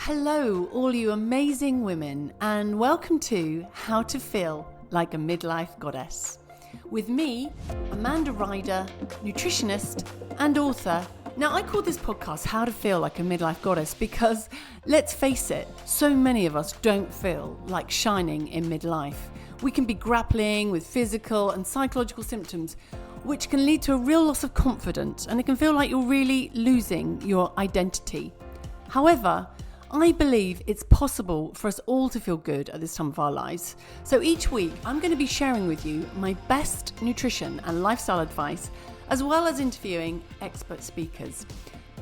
Hello, all you amazing women, and welcome to How to Feel Like a Midlife Goddess. With me, Amanda Ryder, nutritionist and author. Now, I call this podcast How to Feel Like a Midlife Goddess because, let's face it, so many of us don't feel like shining in midlife. We can be grappling with physical and psychological symptoms, which can lead to a real loss of confidence, and it can feel like you're really losing your identity. However, I believe it's possible for us all to feel good at this time of our lives. So each week, I'm going to be sharing with you my best nutrition and lifestyle advice, as well as interviewing expert speakers.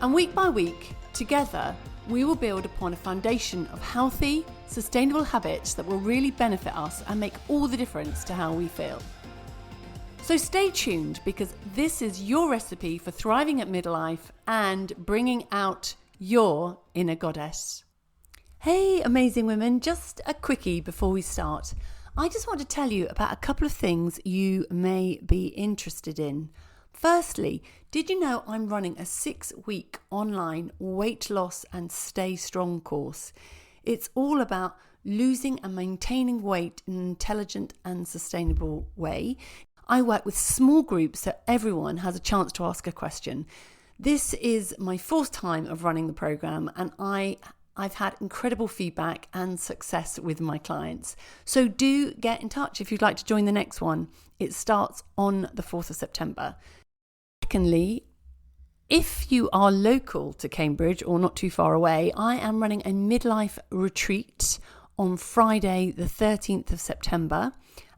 And week by week, together, we will build upon a foundation of healthy, sustainable habits that will really benefit us and make all the difference to how we feel. So stay tuned, because this is your recipe for thriving at midlife and bringing out your inner goddess. Hey, amazing women, just a quickie before we start. I just want to tell you about a couple of things you may be interested in. Firstly, did you know I'm running a 6-week online weight loss and stay strong course? It's all about losing and maintaining weight in an intelligent and sustainable way. I work with small groups so everyone has a chance to ask a question. This is my 4th time of running the program, and I've had incredible feedback and success with my clients. So do get in touch if you'd like to join the next one. It starts on the 4th of September. Secondly, if you are local to Cambridge or not too far away, I am running a midlife retreat on Friday, the 13th of September.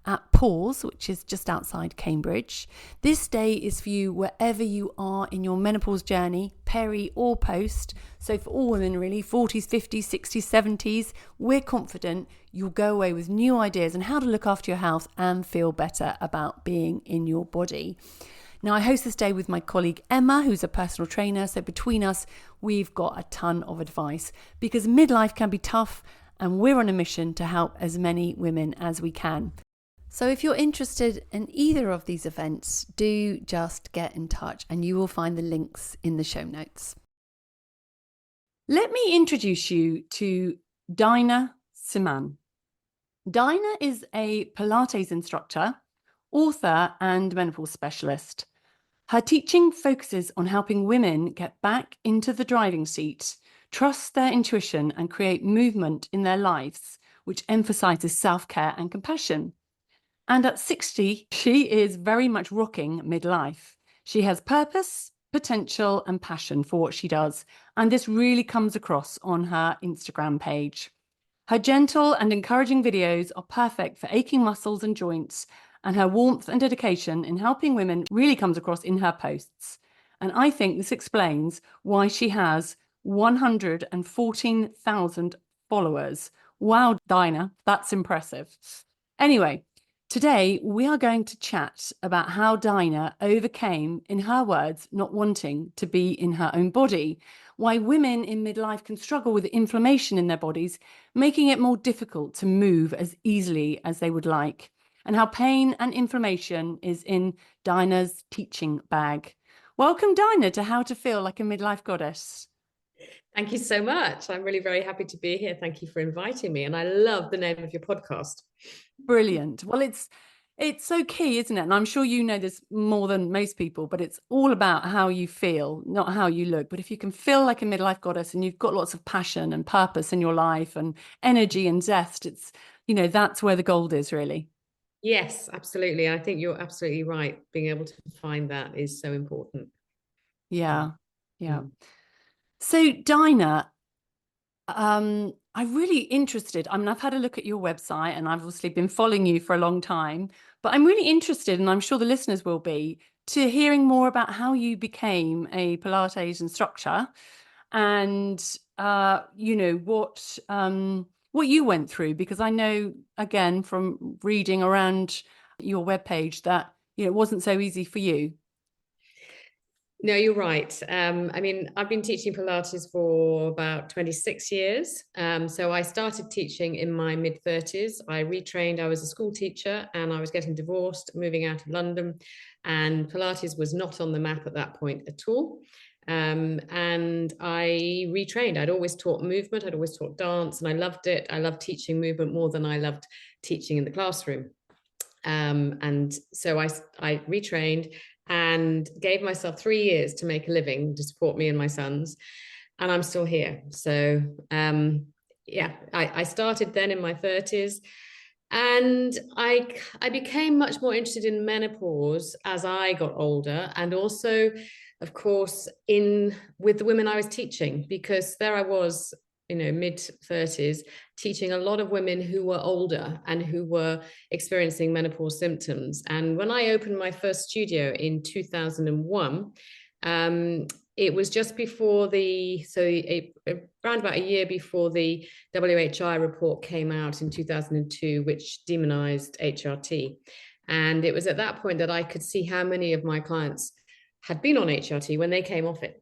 At Pause, which is just outside Cambridge. This day is for you wherever you are in your menopause journey, peri or post. So for all women really, 40s, 50s, 60s, 70s, we're confident you'll go away with new ideas on how to look after your health and feel better about being in your body. Now, I host this day with my colleague Emma, who's a personal trainer. So between us, we've got a ton of advice, because midlife can be tough and we're on a mission to help as many women as we can. So if you're interested in either of these events, do just get in touch and you will find the links in the show notes. Let me introduce you to Dinah Siman. Dinah is a Pilates instructor, author, and menopause specialist. Her teaching focuses on helping women get back into the driving seat, trust their intuition, and create movement in their lives, which emphasizes self-care and compassion. And at 60, she is very much rocking midlife. She has purpose, potential, and passion for what she does. And this really comes across on her Instagram page. Her gentle and encouraging videos are perfect for aching muscles and joints, and her warmth and dedication in helping women really comes across in her posts. And I think this explains why she has 114,000 followers. Wow, Dinah, that's impressive. Anyway, today, we are going to chat about how Dinah overcame, in her words, not wanting to be in her own body, why women in midlife can struggle with inflammation in their bodies, making it more difficult to move as easily as they would like, and how pain and inflammation is in Dinah's teaching bag. Welcome, Dinah, to How to Feel Like a Midlife Goddess. Thank you so much. I'm really very happy to be here. Thank you for inviting me. And I love the name of your podcast. Brilliant. Well, it's so key, isn't it? And I'm sure you know this more than most people, but it's all about how you feel, not how you look. But if you can feel like a midlife goddess and you've got lots of passion and purpose in your life and energy and zest, it's, that's where the gold is, really. Yes, absolutely. I think you're absolutely right. Being able to find that is so important. Yeah. Yeah. So, Dinah, I'm really interested. I mean, I've had a look at your website and I've obviously been following you for a long time, but I'm really interested, and I'm sure the listeners will be, to hearing more about how you became a Pilates instructor and, what you went through, because I know, again, from reading around your webpage that, it wasn't so easy for you. No, you're right. I mean, I've been teaching Pilates for about 26 years. So I started teaching in my mid-30s. I retrained. I was a school teacher and I was getting divorced, moving out of London. And Pilates was not on the map at that point at all. And I retrained. I'd always taught movement, I'd always taught dance, and I loved it. I loved teaching movement more than I loved teaching in the classroom. And so I retrained and gave myself 3 years to make a living to support me and my sons. And I'm still here. So yeah, I started then in my 30s. And I became much more interested in menopause as I got older, and also, of course, in with the women I was teaching, because there I was, mid 30s, teaching a lot of women who were older and who were experiencing menopause symptoms. And when I opened my first studio in 2001, it was just before around about a year before the WHI report came out in 2002, which demonized HRT. And it was at that point that I could see how many of my clients had been on HRT when they came off it,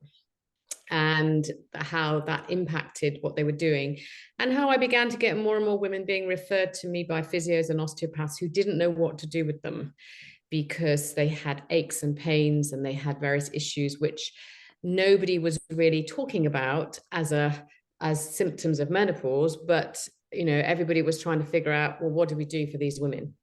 and how that impacted what they were doing, and how I began to get more and more women being referred to me by physios and osteopaths who didn't know what to do with them, because they had aches and pains and they had various issues which nobody was really talking about as symptoms of menopause. But everybody was trying to figure out, well, what do we do for these women?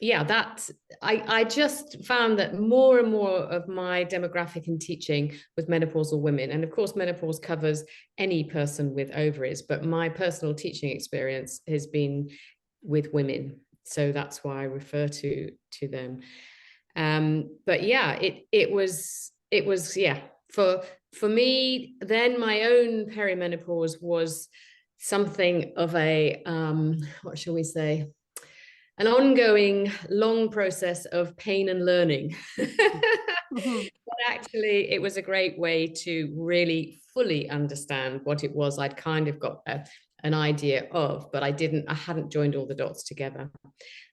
Yeah, that I just found that more and more of my demographic in teaching was menopausal women. And of course, menopause covers any person with ovaries, but my personal teaching experience has been with women. So that's why I refer to them. But yeah, it was yeah, for me then, my own perimenopause was something of a what shall we say, an ongoing long process of pain and learning. But actually it was a great way to really fully understand what it was. I'd kind of got an idea of, but I hadn't joined all the dots together.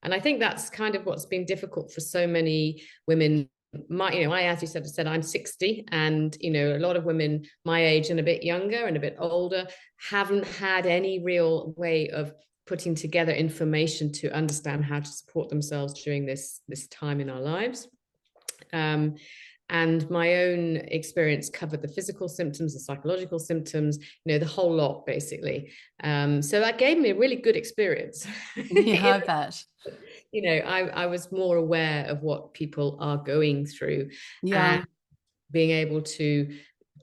And I think that's kind of what's been difficult for so many women. As you said, I'm 60, and a lot of women my age and a bit younger and a bit older haven't had any real way of putting together information to understand how to support themselves during this time in our lives. And my own experience covered the physical symptoms, the psychological symptoms, the whole lot, basically. So that gave me a really good experience. Yeah, I bet. I was more aware of what people are going through, yeah, and being able to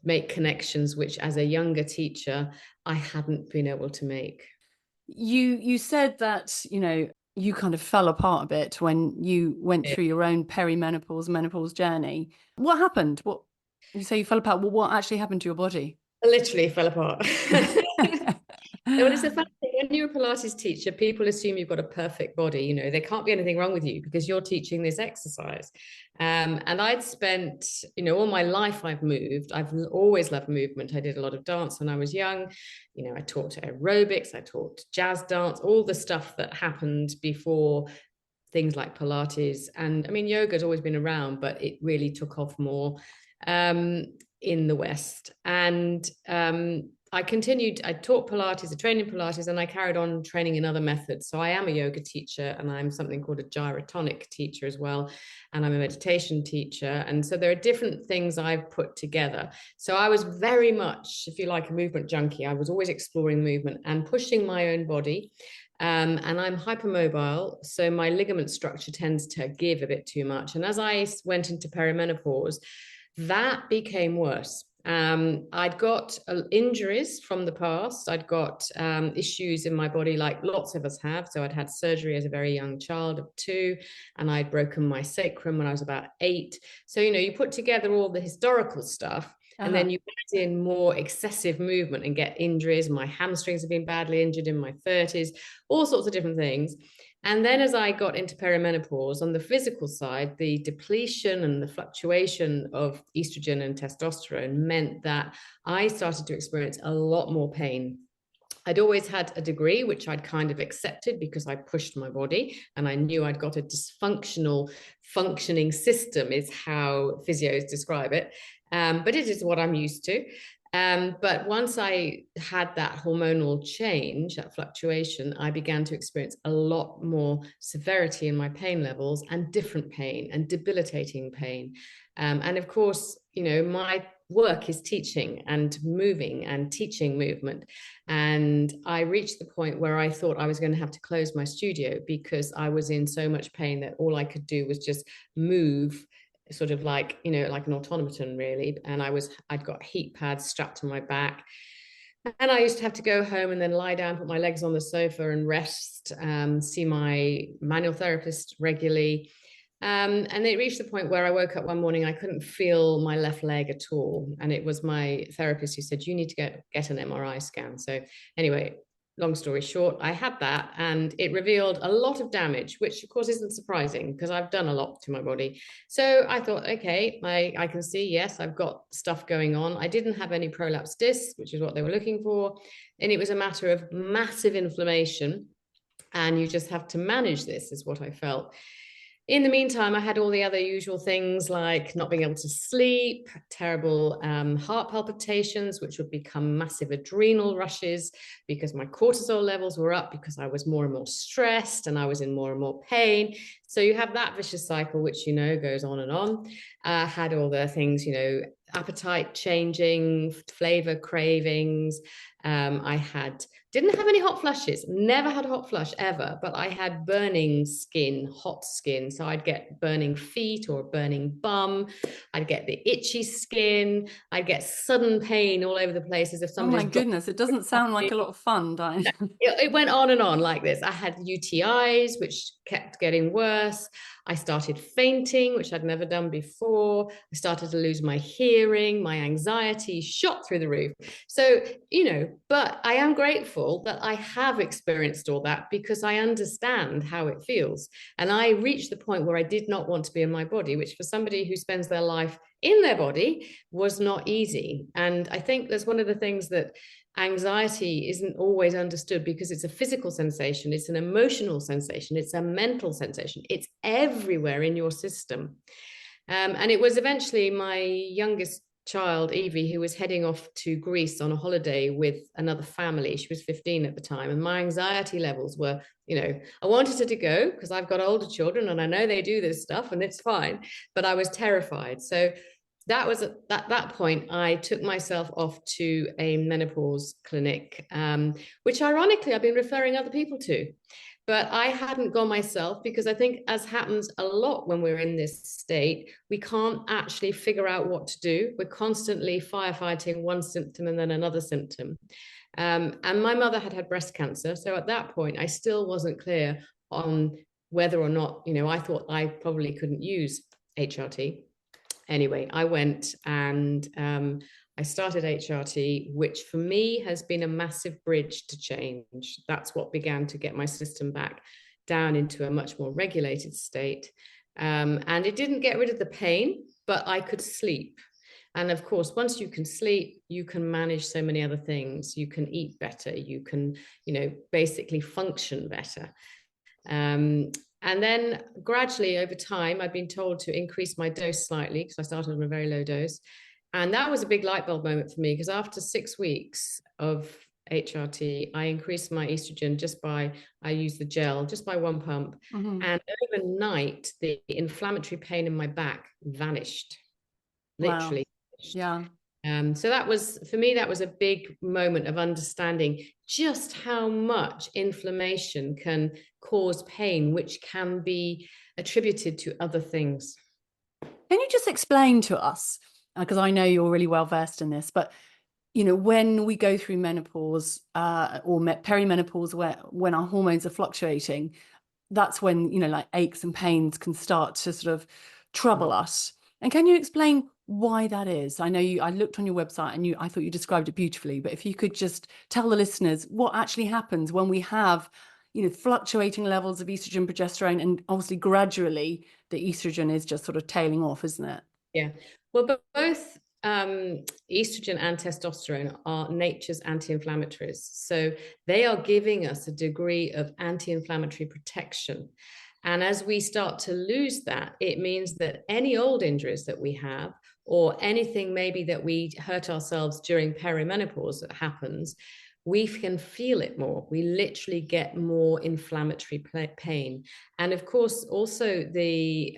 make connections, which as a younger teacher, I hadn't been able to make. You said that, you kind of fell apart a bit when you went through your own menopause journey. What happened? What you say you fell apart? Well, what actually happened to your body? I literally fell apart. Well, it's a funny thing. When you're a Pilates teacher, people assume you've got a perfect body. There can't be anything wrong with you because you're teaching this exercise. And I'd spent, all my life I've moved. I've always loved movement. I did a lot of dance when I was young. I taught aerobics, I taught jazz dance, all the stuff that happened before things like Pilates. And I mean, yoga's always been around, but it really took off more in the West. And I taught Pilates, I trained in Pilates, and I carried on training in other methods. So I am a yoga teacher, and I'm something called a gyrotonic teacher as well. And I'm a meditation teacher. And so there are different things I've put together. So I was very much, if you like, a movement junkie. I was always exploring movement and pushing my own body. And I'm hypermobile, so my ligament structure tends to give a bit too much. And as I went into perimenopause, that became worse. I'd got injuries from the past. I'd got issues in my body, like lots of us have. So I'd had surgery as a very young child of 2, and I'd broken my sacrum when I was about 8. So, you put together all the historical stuff, and then you add in more excessive movement and get injuries. My hamstrings have been badly injured in my 30s, all sorts of different things. And then as I got into perimenopause, on the physical side, the depletion and the fluctuation of estrogen and testosterone meant that I started to experience a lot more pain. I'd always had a degree, which I'd kind of accepted because I pushed my body, and I knew I'd got a dysfunctional functioning system, is how physios describe it. But it is what I'm used to. But once I had that hormonal change, that fluctuation, I began to experience a lot more severity in my pain levels and different pain and debilitating pain. And of course, my work is teaching and moving and teaching movement. And I reached the point where I thought I was going to have to close my studio because I was in so much pain that all I could do was just move, sort of like like an automaton really. And I'd got heat pads strapped to my back, and I used to have to go home and then lie down, put my legs on the sofa and rest, see my manual therapist regularly. And it reached the point where I woke up one morning, I couldn't feel my left leg at all. And it was my therapist who said, you need to get an MRI scan. So anyway, long story short, I had that, and it revealed a lot of damage, which of course isn't surprising because I've done a lot to my body. So I thought, okay, I can see, yes, I've got stuff going on. I didn't have any prolapse discs, which is what they were looking for. And it was a matter of massive inflammation. And you just have to manage this, is what I felt. In the meantime, I had all the other usual things like not being able to sleep, terrible heart palpitations, which would become massive adrenal rushes because my cortisol levels were up because I was more and more stressed and I was in more and more pain. So you have that vicious cycle, which, goes on and on. Had all the things, appetite changing, flavor cravings. Didn't have any hot flushes, never had a hot flush ever, but I had burning skin, hot skin. So I'd get burning feet or burning bum. I'd get the itchy skin. I'd get sudden pain all over the place as if somebody. Oh my goodness, it doesn't sound like a lot of fun, Dinah. It went on and on like this. I had UTIs, which kept getting worse. I started fainting, which I'd never done before. I started to lose my hearing. My anxiety shot through the roof. So, but I am grateful that I have experienced all that because I understand how it feels. And I reached the point where I did not want to be in my body, which for somebody who spends their life in their body was not easy. And I think that's one of the things that anxiety isn't always understood because it's a physical sensation, it's an emotional sensation, it's a mental sensation, it's everywhere in your system. And it was eventually my youngest child, Evie, who was heading off to Greece on a holiday with another family. She was 15 at the time. And my anxiety levels were, I wanted her to go because I've got older children and I know they do this stuff and it's fine, but I was terrified. So that was at that point, I took myself off to a menopause clinic, which ironically I've been referring other people to. But I hadn't gone myself because I think, as happens a lot when we're in this state, we can't actually figure out what to do. We're constantly firefighting one symptom and then another symptom. And my mother had breast cancer. So at that point, I still wasn't clear on whether or not, I thought I probably couldn't use HRT. Anyway, I went and I started HRT, which for me has been a massive bridge to change. That's what began to get my system back down into a much more regulated state. And it didn't get rid of the pain, but I could sleep. And of course, once you can sleep, you can manage so many other things. You can eat better. You can, basically function better. And then gradually over time, I've been told to increase my dose slightly because I started on a very low dose. And that was a big light bulb moment for me because after 6 weeks of HRT, I increased my estrogen I used the gel just by one pump. Mm-hmm. And overnight, the inflammatory pain in my back vanished, literally. Wow. Yeah. So that was, for me, that was a big moment of understanding just how much inflammation can cause pain, which can be attributed to other things. Can you just explain to us, because I know you're really well versed in this, but when we go through menopause or perimenopause, when our hormones are fluctuating, that's when, like aches and pains can start to sort of trouble us. And can you explain why that is? I know I looked on your website and I thought you described it beautifully, but if you could just tell the listeners what actually happens when we have, fluctuating levels of estrogen, progesterone, and obviously gradually the estrogen is just sort of tailing off, isn't it? Yeah. Well, but both estrogen and testosterone are nature's anti-inflammatories. So they are giving us a degree of anti-inflammatory protection. And as we start to lose that, it means that any old injuries that we have or anything maybe that we hurt ourselves during perimenopause that happens, we can feel it more. We literally get more inflammatory pain. And of course, also the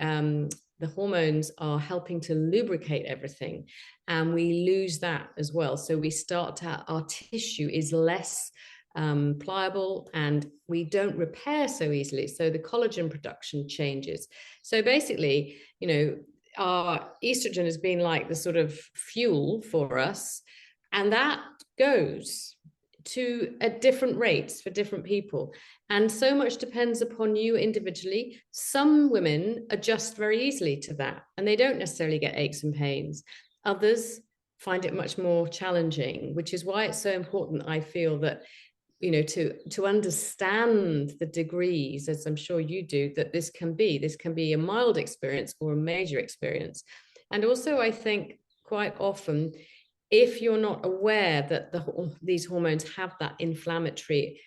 hormones are helping to lubricate everything, and we lose that as well. So we start to, our tissue is less pliable, and we don't repair so easily. So the collagen production changes. So basically, our estrogen has been like the sort of fuel for us, and that goes to at different rates for different people. And so much depends upon you individually. Some women adjust very easily to that, and they don't necessarily get aches and pains. Others find it much more challenging, which is why it's so important, I feel, that to understand the degrees, as I'm sure you do, that this can be a mild experience or a major experience. And also, I think quite often, if you're not aware that these hormones have that anti-inflammatory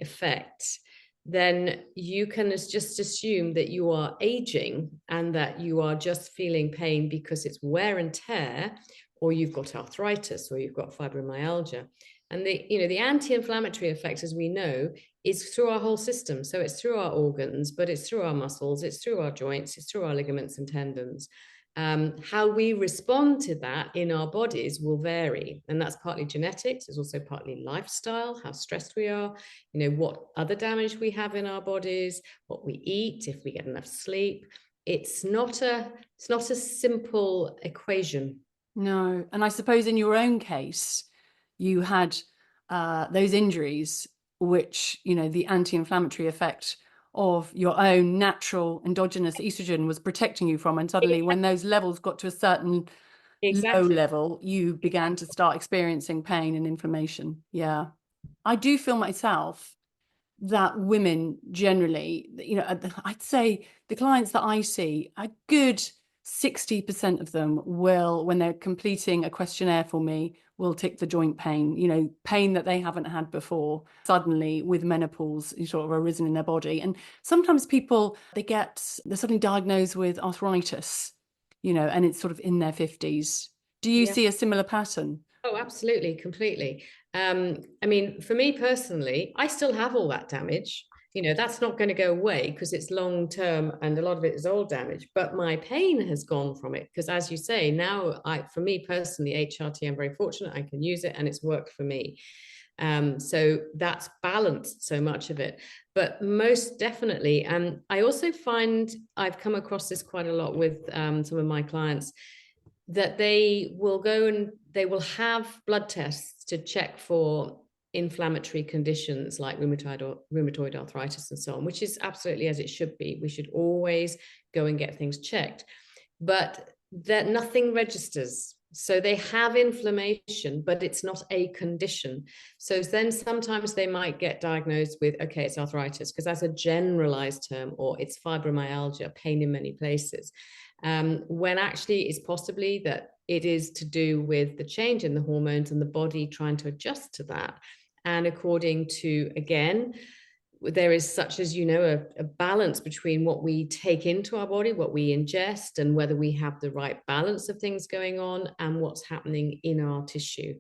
effect, then you can just assume that you are aging and that you are just feeling pain because it's wear and tear, or you've got arthritis, or you've got fibromyalgia. And the anti-inflammatory effect, as we know, is through our whole system. So it's through our organs, but it's through our muscles, it's through our joints, it's through our ligaments and tendons. How we respond to that in our bodies will vary. And that's partly genetics. It's also partly lifestyle, how stressed we are, what other damage we have in our bodies, what we eat, if we get enough sleep. It's not a simple equation. No. And I suppose in your own case, you had those injuries, which, the anti-inflammatory effect of your own natural endogenous estrogen was protecting you from. And suddenly when those levels got to a certain low level, you began to start experiencing pain and inflammation. Yeah. I do feel myself that women generally, I'd say the clients that I see, a good 60% of them will, when they're completing a questionnaire for me, will tick the joint pain, pain that they haven't had before, suddenly with menopause sort of arisen in their body. And sometimes people, they're suddenly diagnosed with arthritis, and it's sort of in their 50s. Do you see a similar pattern? Oh, absolutely, completely. I mean, for me personally, I still have all that damage. That's not going to go away because it's long term, and a lot of it is old damage. But my pain has gone from it because, as you say, now for me personally, HRT, I'm very fortunate. I can use it, and it's worked for me. So that's balanced so much of it. But most definitely, I also find I've come across this quite a lot with some of my clients, that they will go and they will have blood tests to check for inflammatory conditions like rheumatoid arthritis and so on, which is absolutely as it should be. We should always go and get things checked, but that nothing registers. So they have inflammation, but it's not a condition. So then sometimes they might get diagnosed with, okay, it's arthritis, because that's a generalized term, or it's fibromyalgia, pain in many places. When actually it's possibly that it is to do with the change in the hormones and the body trying to adjust to that. And according to, again, there is such as, a balance between what we take into our body, what we ingest, and whether we have the right balance of things going on and what's happening in our tissue.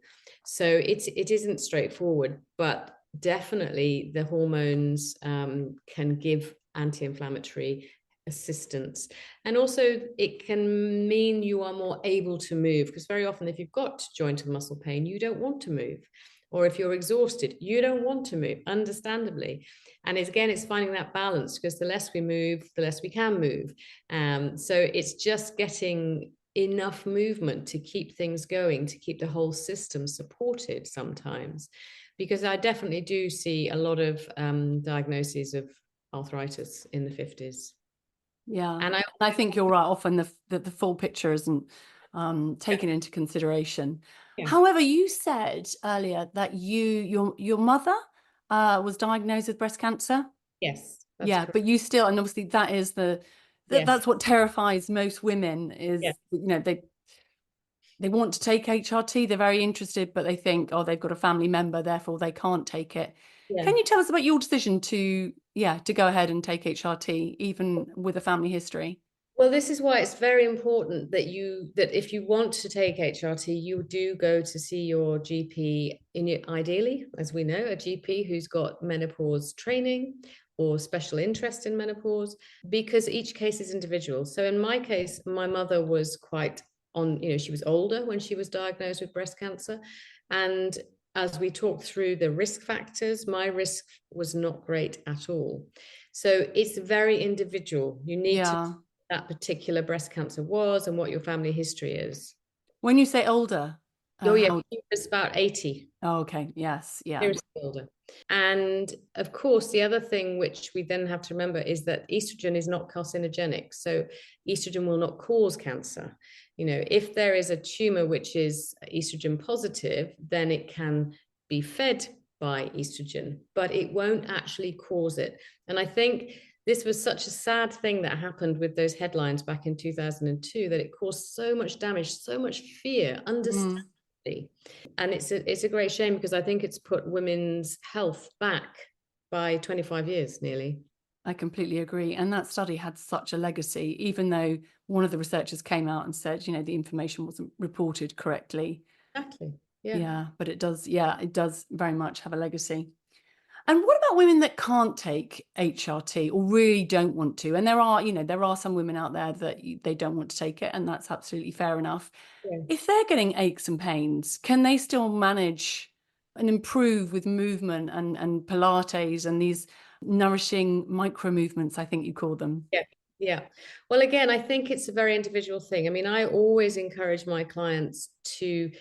So it isn't straightforward, but definitely the hormones can give anti-inflammatory assistance. And also it can mean you are more able to move, because very often if you've got joint and muscle pain, you don't want to move. Or if you're exhausted, you don't want to move, understandably. And it's finding that balance, because the less we move, the less we can move. So it's just getting enough movement to keep things going, to keep the whole system supported sometimes. Because I definitely do see a lot of diagnoses of arthritis in the 50s. Yeah, and I think you're right. Often the full picture isn't taken into consideration. Yeah. However, you said earlier that your mother was diagnosed with breast cancer. Yes. Yeah, correct. But you still, and obviously that is that's what terrifies most women is, they want to take HRT, they're very interested, but they think, oh, they've got a family member, therefore they can't take it. Yeah. Can you tell us about your decision to go ahead and take HRT, even with a family history? Well, this is why it's very important that if you want to take HRT, you do go to see your GP, ideally, as we know, a GP who's got menopause training or special interest in menopause, because each case is individual. So in my case, my mother was quite she was older when she was diagnosed with breast cancer. And as we talked through the risk factors, my risk was not great at all. So it's very individual. You need to Yeah. that particular breast cancer was and what your family history is. When you say older, Oh, yeah, how? she was about 80. Oh, okay. Yes. Yeah. Seriously older. And of course, the other thing which we then have to remember is that estrogen is not carcinogenic. So estrogen will not cause cancer. If there is a tumor which is estrogen positive, then it can be fed by estrogen, but it won't actually cause it. And I think this was such a sad thing that happened with those headlines back in 2002 that it caused so much damage, so much fear, understandably. And it's a great shame because I think it's put women's health back by 25 years nearly. I completely agree. And that study had such a legacy, even though one of the researchers came out and said, the information wasn't reported correctly. Exactly. Yeah. Yeah, but it does very much have a legacy. And what about women that can't take HRT or really don't want to? And there are some women out there that they don't want to take it, and that's absolutely fair enough. Yeah. If they're getting aches and pains, can they still manage and improve with movement and Pilates and these nourishing micro movements, I think you call them? Yeah. Yeah. Well, again, I think it's a very individual thing. I mean, I always encourage my clients to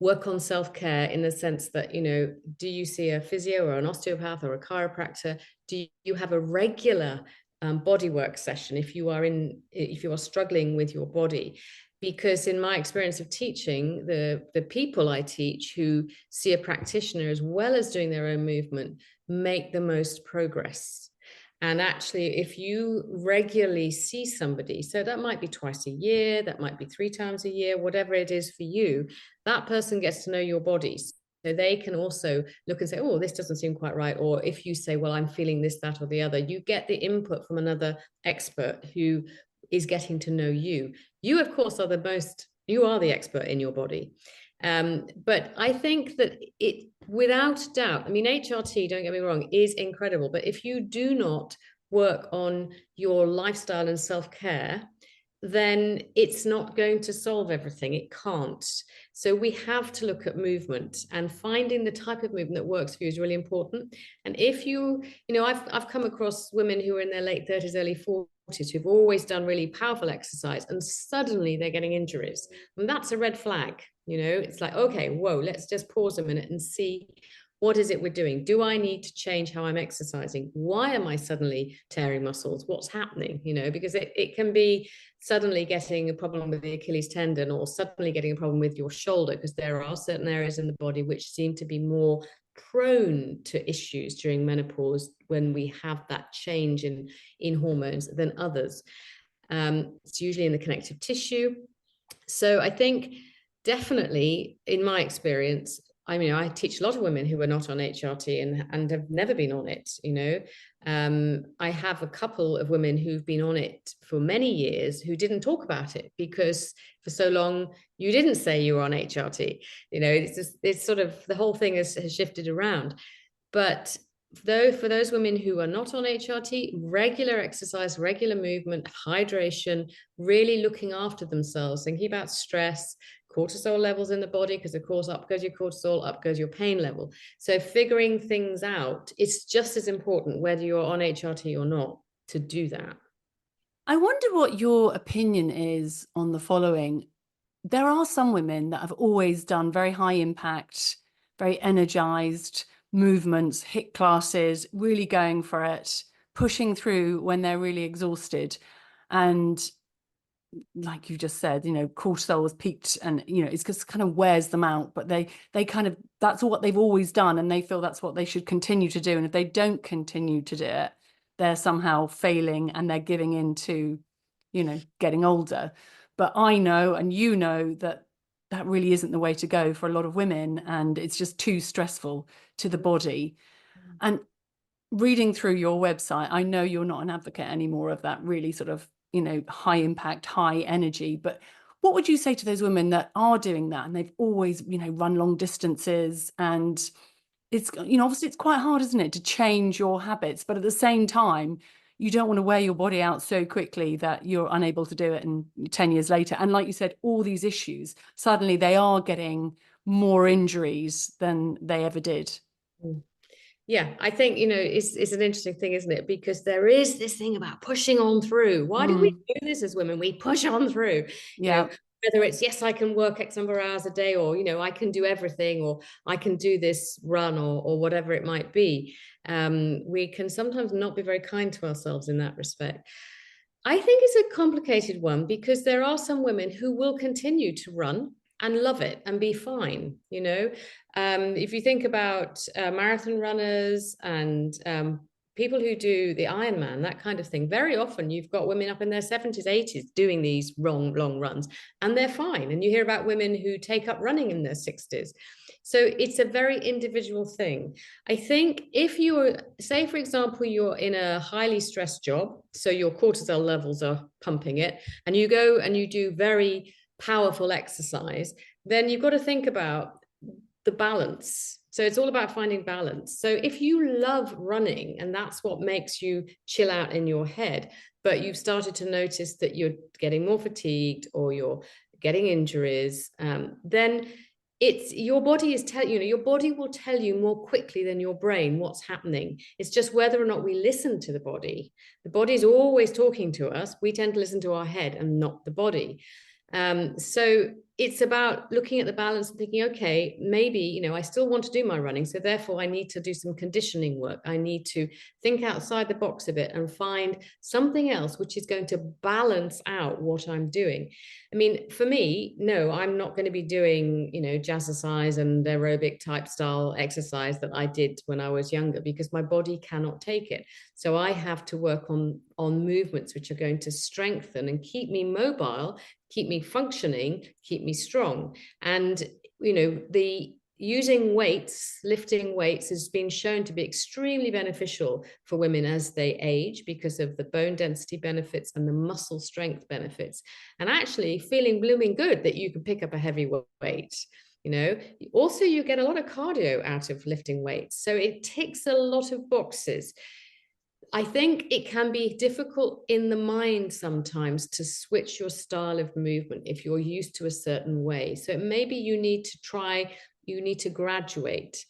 work on self-care in the sense that, do you see a physio or an osteopath or a chiropractor? Do you have a regular body work session if you are struggling with your body? Because in my experience of teaching, the people I teach who see a practitioner as well as doing their own movement make the most progress. And actually, if you regularly see somebody, so that might be twice a year, that might be 3 times a year, whatever it is for you, that person gets to know your body. So they can also look and say, oh, this doesn't seem quite right. Or if you say, well, I'm feeling this, that, or the other, you get the input from another expert who is getting to know you. You, of course, you are the expert in your body. But I think that without doubt, I mean, HRT, don't get me wrong, is incredible. But if you do not work on your lifestyle and self-care, then it's not going to solve everything. It can't. So we have to look at movement, and finding the type of movement that works for you is really important. And if I've come across women who are in their late 30s, early 40s, who've always done really powerful exercise, and suddenly they're getting injuries. And that's a red flag. It's like, okay, whoa, let's just pause a minute and see, what is it we're doing? Do I need to change how I'm exercising? Why am I suddenly tearing muscles? What's happening? Because it can be suddenly getting a problem with the Achilles tendon, or suddenly getting a problem with your shoulder, because there are certain areas in the body which seem to be more prone to issues during menopause when we have that change in hormones than others. It's usually in the connective tissue. So I think definitely, in my experience, I teach a lot of women who are not on HRT and have never been on it. I have a couple of women who've been on it for many years who didn't talk about it because for so long you didn't say you were on HRT. It's sort of, the whole thing has shifted around. But though for those women who are not on HRT, regular exercise, regular movement, hydration, really looking after themselves, thinking about stress, cortisol levels in the body, because of course up goes your cortisol, up goes your pain level. So figuring things out, it's just as important whether you're on HRT or not to do that. I wonder what your opinion is on the following. There are some women that have always done very high impact, very energized movements, HIIT classes, really going for it, pushing through when they're really exhausted. And like you just said, cortisol was peaked, and it's just kind of wears them out, but they kind of, that's what they've always done, and they feel that's what they should continue to do. And if they don't continue to do it, they're somehow failing and they're giving in to getting older. But I know, and that really isn't the way to go for a lot of women, and it's just too stressful to the body. And reading through your website, I know you're not an advocate anymore of that really sort of high impact, high energy. But what would you say to those women that are doing that and they've always, run long distances, and it's, obviously it's quite hard, isn't it, to change your habits, but at the same time, you don't want to wear your body out so quickly that you're unable to do it and 10 years later. And like you said, all these issues, suddenly they are getting more injuries than they ever did. Mm. Yeah, I think, it's an interesting thing, isn't it? Because there is this thing about pushing on through. Why do we Mm, do this as women? We push on through, yeah. whether it's, yes, I can work X number of hours a day, or, I can do everything, or I can do this run, or whatever it might be. We can sometimes not be very kind to ourselves in that respect. I think it's a complicated one because there are some women who will continue to run and love it and be fine. If you think about marathon runners and people who do the Ironman, that kind of thing, very often you've got women up in their 70s, 80s doing these long runs, and they're fine. And you hear about women who take up running in their 60s. So it's a very individual thing. I think if you're, say, for example, you're in a highly stressed job, so your cortisol levels are pumping it, and you go and you do very powerful exercise, then you've got to think about the balance. So it's all about finding balance. So if you love running and that's what makes you chill out in your head, but you've started to notice that you're getting more fatigued or you're getting injuries, then it's your body is your body will tell you more quickly than your brain what's happening. It's just whether or not we listen to the body. The body is always talking to us. We tend to listen to our head and not the body. So it's about looking at the balance and thinking, okay, maybe, I still want to do my running. So therefore I need to do some conditioning work. I need to think outside the box a bit and find something else which is going to balance out what I'm doing. I mean, for me, no, I'm not going to be doing, jazzercise and aerobic type style exercise that I did when I was younger because my body cannot take it. So I have to work on movements which are going to strengthen and keep me mobile, keep me functioning, keep me strong. And, the using weights, lifting weights has been shown to be extremely beneficial for women as they age because of the bone density benefits and the muscle strength benefits. And actually feeling blooming good that you can pick up a heavy weight. Also you get a lot of cardio out of lifting weights. So it ticks a lot of boxes. I think it can be difficult in the mind sometimes to switch your style of movement if you're used to a certain way. So maybe you need to graduate.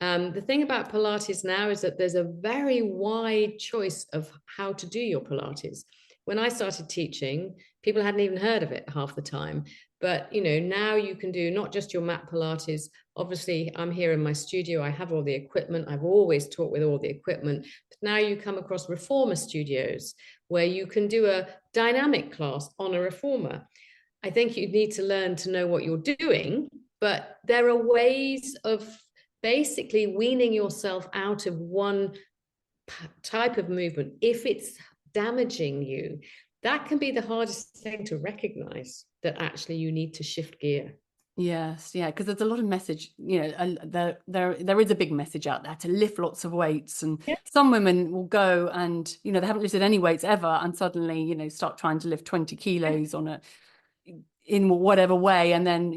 The thing about Pilates now is that there's a very wide choice of how to do your Pilates. When I started teaching, people hadn't even heard of it half the time. But, now you can do not just your mat Pilates. Obviously, I'm here in my studio. I have all the equipment. I've always taught with all the equipment. But now you come across reformer studios where you can do a dynamic class on a reformer. I think you need to learn to know what you're doing, but there are ways of basically weaning yourself out of one type of movement. If it's damaging you, that can be the hardest thing to recognize, that actually you need to shift gear. Yes, yeah, because there's a lot of message, there is a big message out there to lift lots of weights, and Yeah. some women will go and, they haven't lifted any weights ever, and suddenly, start trying to lift 20 kilos in whatever way, and then,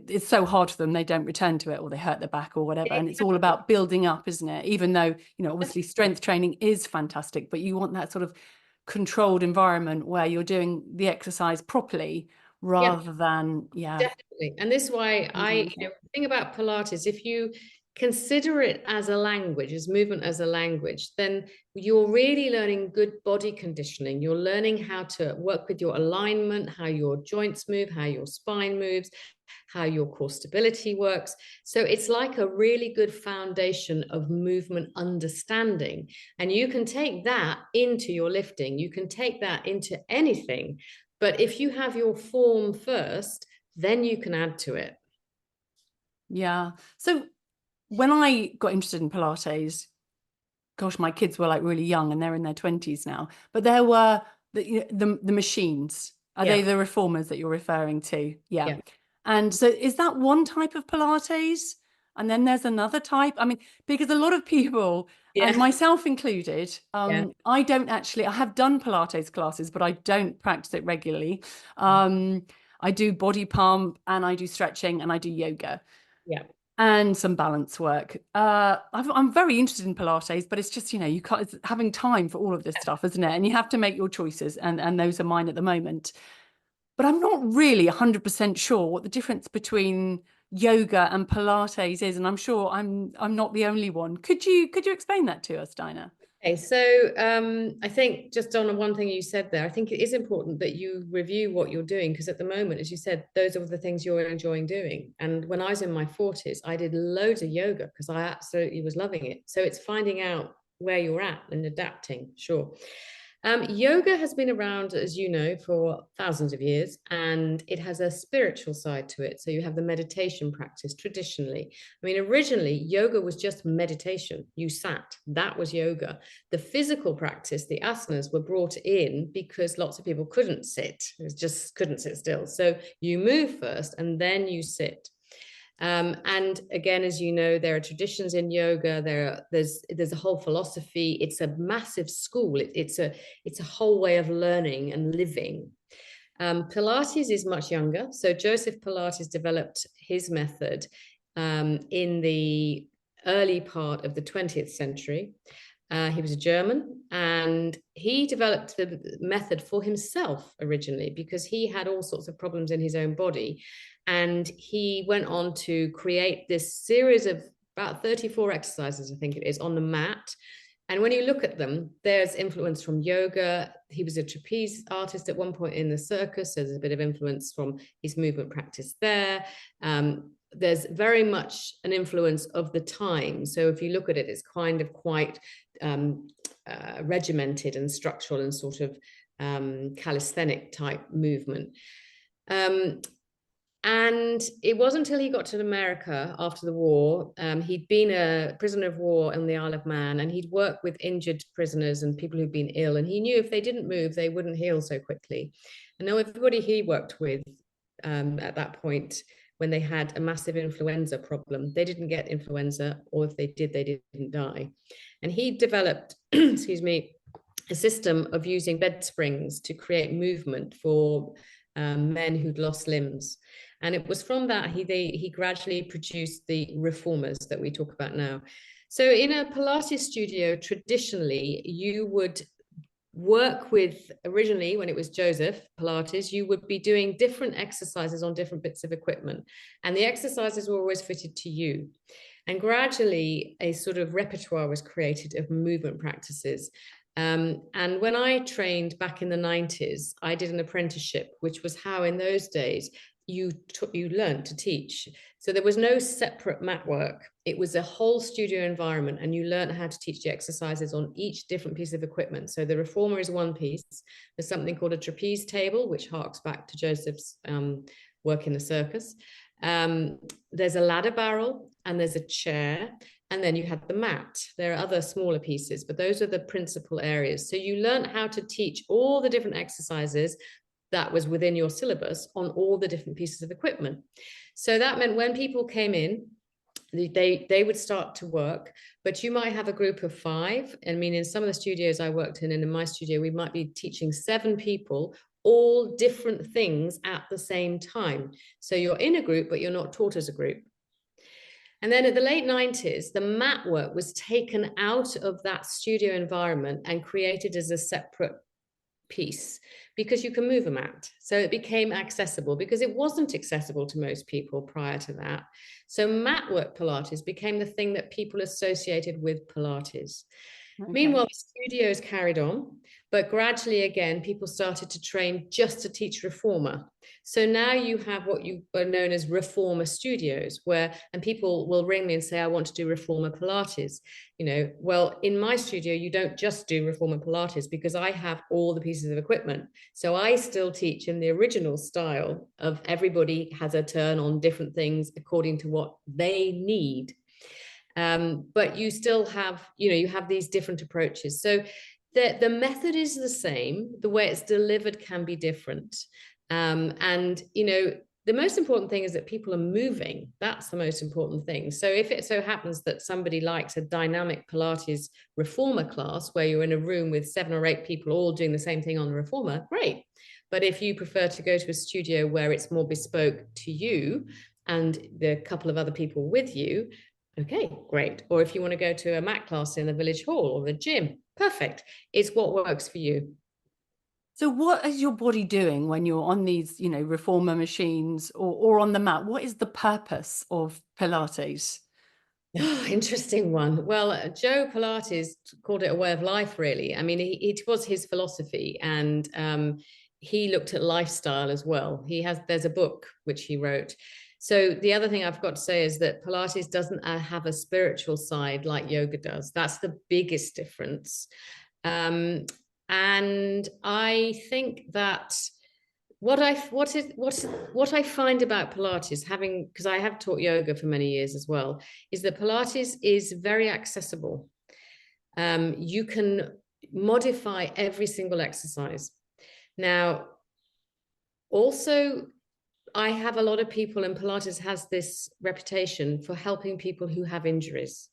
it's so hard for them, they don't return to it, or they hurt their back or whatever. And it's all about building up, isn't it? Even though, obviously strength training is fantastic, but you want that sort of controlled environment where you're doing the exercise properly Yeah. rather than, Definitely. And this is why the thing about Pilates, if you consider it as a language, as movement as a language, then you're really learning good body conditioning. You're learning how to work with your alignment, how your joints move, how your spine moves, how your core stability works. So it's like a really good foundation of movement understanding. And you can take that into your lifting. You can take that into anything. But if you have your form first, then you can add to it. Yeah. So when I got interested in Pilates, gosh, my kids were like really young and they're in their 20s now. But there were the machines. Are they the reformers that you're referring to? Yeah. Yeah. And so is that one type of Pilates? And then there's another type. I mean, because a lot of people, and Yeah. myself included, Yeah. I have done Pilates classes, but I don't practice it regularly. Um, I do body pump and I do stretching and I do yoga Yeah. and some balance work. I'm very interested in Pilates, but it's just, you can't, it's having time for all of this stuff, isn't it? And you have to make your choices, and those are mine at the moment. But I'm not really 100% sure what the difference between yoga and Pilates is, and I'm sure I'm not the only one. Could you explain that to us, Dinah? Okay, so I think just on one thing you said there, I think it is important that you review what you're doing because at the moment, as you said, those are the things you're enjoying doing. And when I was in my 40s, I did loads of yoga because I absolutely was loving it. So it's finding out where you're at and adapting, sure. Yoga has been around, as you know, for thousands of years, and it has a spiritual side to it. So you have the meditation practice traditionally. I mean, originally, yoga was just meditation. You sat, that was yoga. The physical practice, the asanas, were brought in because lots of people couldn't sit, just couldn't sit still. So you move first and then you sit. And again, as you know, there are traditions in yoga. There's a whole philosophy. It's a massive school. It's a whole way of learning and living. Pilates is much younger. So Joseph Pilates developed his method in the early part of the 20th century. He was a German and he developed the method for himself originally because he had all sorts of problems in his own body. And he went on to create this series of about 34 exercises, I think it is, on the mat. And when you look at them, there's influence from yoga. He was a trapeze artist at one point in the circus, so there's a bit of influence from his movement practice there. There's very much an influence of the time. So if you look at it, it's kind of quite regimented and structural and sort of calisthenic type movement. And it wasn't until he got to America after the war. He'd been a prisoner of war on the Isle of Man, and he'd worked with injured prisoners and people who'd been ill. And he knew if they didn't move, they wouldn't heal so quickly. And now everybody he worked with at that point, when they had a massive influenza problem, they didn't get influenza, or if they did, they didn't die. And he developed, excuse me, a system of using bed springs to create movement for men who'd lost limbs. And it was from that he gradually produced the reformers that we talk about now. So in a Pilates studio, traditionally, you would work with, originally when it was Joseph Pilates, you would be doing different exercises on different bits of equipment. And the exercises were always fitted to you. And gradually a sort of repertoire was created of movement practices. And when I trained back in the 90s, I did an apprenticeship, which was how in those days you learned to teach. So there was no separate mat work. It was a whole studio environment, and you learned how to teach the exercises on each different piece of equipment. So the reformer is one piece. There's something called a trapeze table, which harks back to Joseph's work in the circus. There's a ladder barrel and there's a chair, and then you have the mat. There are other smaller pieces, but those are the principal areas. So you learn how to teach all the different exercises that was within your syllabus on all the different pieces of equipment. So that meant when people came in, they would start to work, but you might have a group of 5. I mean, in some of the studios I worked in, and in my studio, we might be teaching 7 people all different things at the same time. So you're in a group, but you're not taught as a group. And then at the late 90s, the mat work was taken out of that studio environment and created as a separate piece because you can move a mat. So it became accessible because it wasn't accessible to most people prior to that. So mat work Pilates became the thing that people associated with Pilates. Okay. Meanwhile, the studios carried on, but gradually again, people started to train just to teach reformer. So now you have what you are known as reformer studios, and people will ring me and say, I want to do reformer Pilates. Well, in my studio, you don't just do reformer Pilates because I have all the pieces of equipment. So I still teach in the original style of everybody has a turn on different things according to what they need. But you still have, you have these different approaches. So the method is the same. The way it's delivered can be different. And the most important thing is that people are moving. That's the most important thing. So if it so happens that somebody likes a dynamic Pilates reformer class where you're in a room with 7 or 8 people all doing the same thing on the reformer, great. But if you prefer to go to a studio where it's more bespoke to you and the couple of other people with you, okay, great. Or if you want to go to a mat class in the village hall or the gym, perfect. It's what works for you. So what is your body doing when you're on these, reformer machines or on the mat? What is the purpose of Pilates? Oh, interesting one. Well, Joe Pilates called it a way of life, really. I mean, it was his philosophy, and he looked at lifestyle as well. There's a book which he wrote. So the other thing I've got to say is that Pilates doesn't have a spiritual side like yoga does. That's the biggest difference. And I think that what I find about Pilates, because I have taught yoga for many years as well, is that Pilates is very accessible. You can modify every single exercise. Now, also, I have a lot of people, and Pilates has this reputation for helping people who have injuries.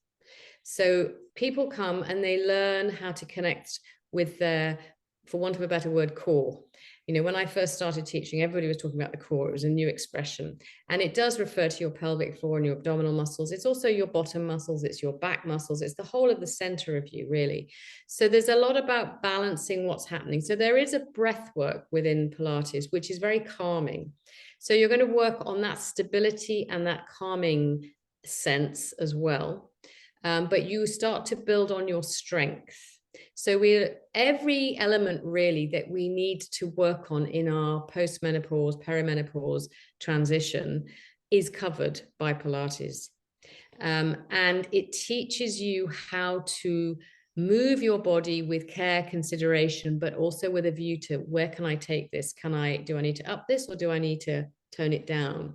So people come and they learn how to connect with their, for want of a better word, core. When I first started teaching, everybody was talking about the core. It was a new expression. And it does refer to your pelvic floor and your abdominal muscles. It's also your bottom muscles. It's your back muscles. It's the whole of the center of you, really. So there's a lot about balancing what's happening. So there is a breath work within Pilates, which is very calming. So you're going to work on that stability and that calming sense as well. But you start to build on your strength. So every element really that we need to work on in our post-menopause, perimenopause transition is covered by Pilates. And it teaches you how to move your body with care, consideration, but also with a view to where can I take this? Do I need to up this or do I need to tone it down?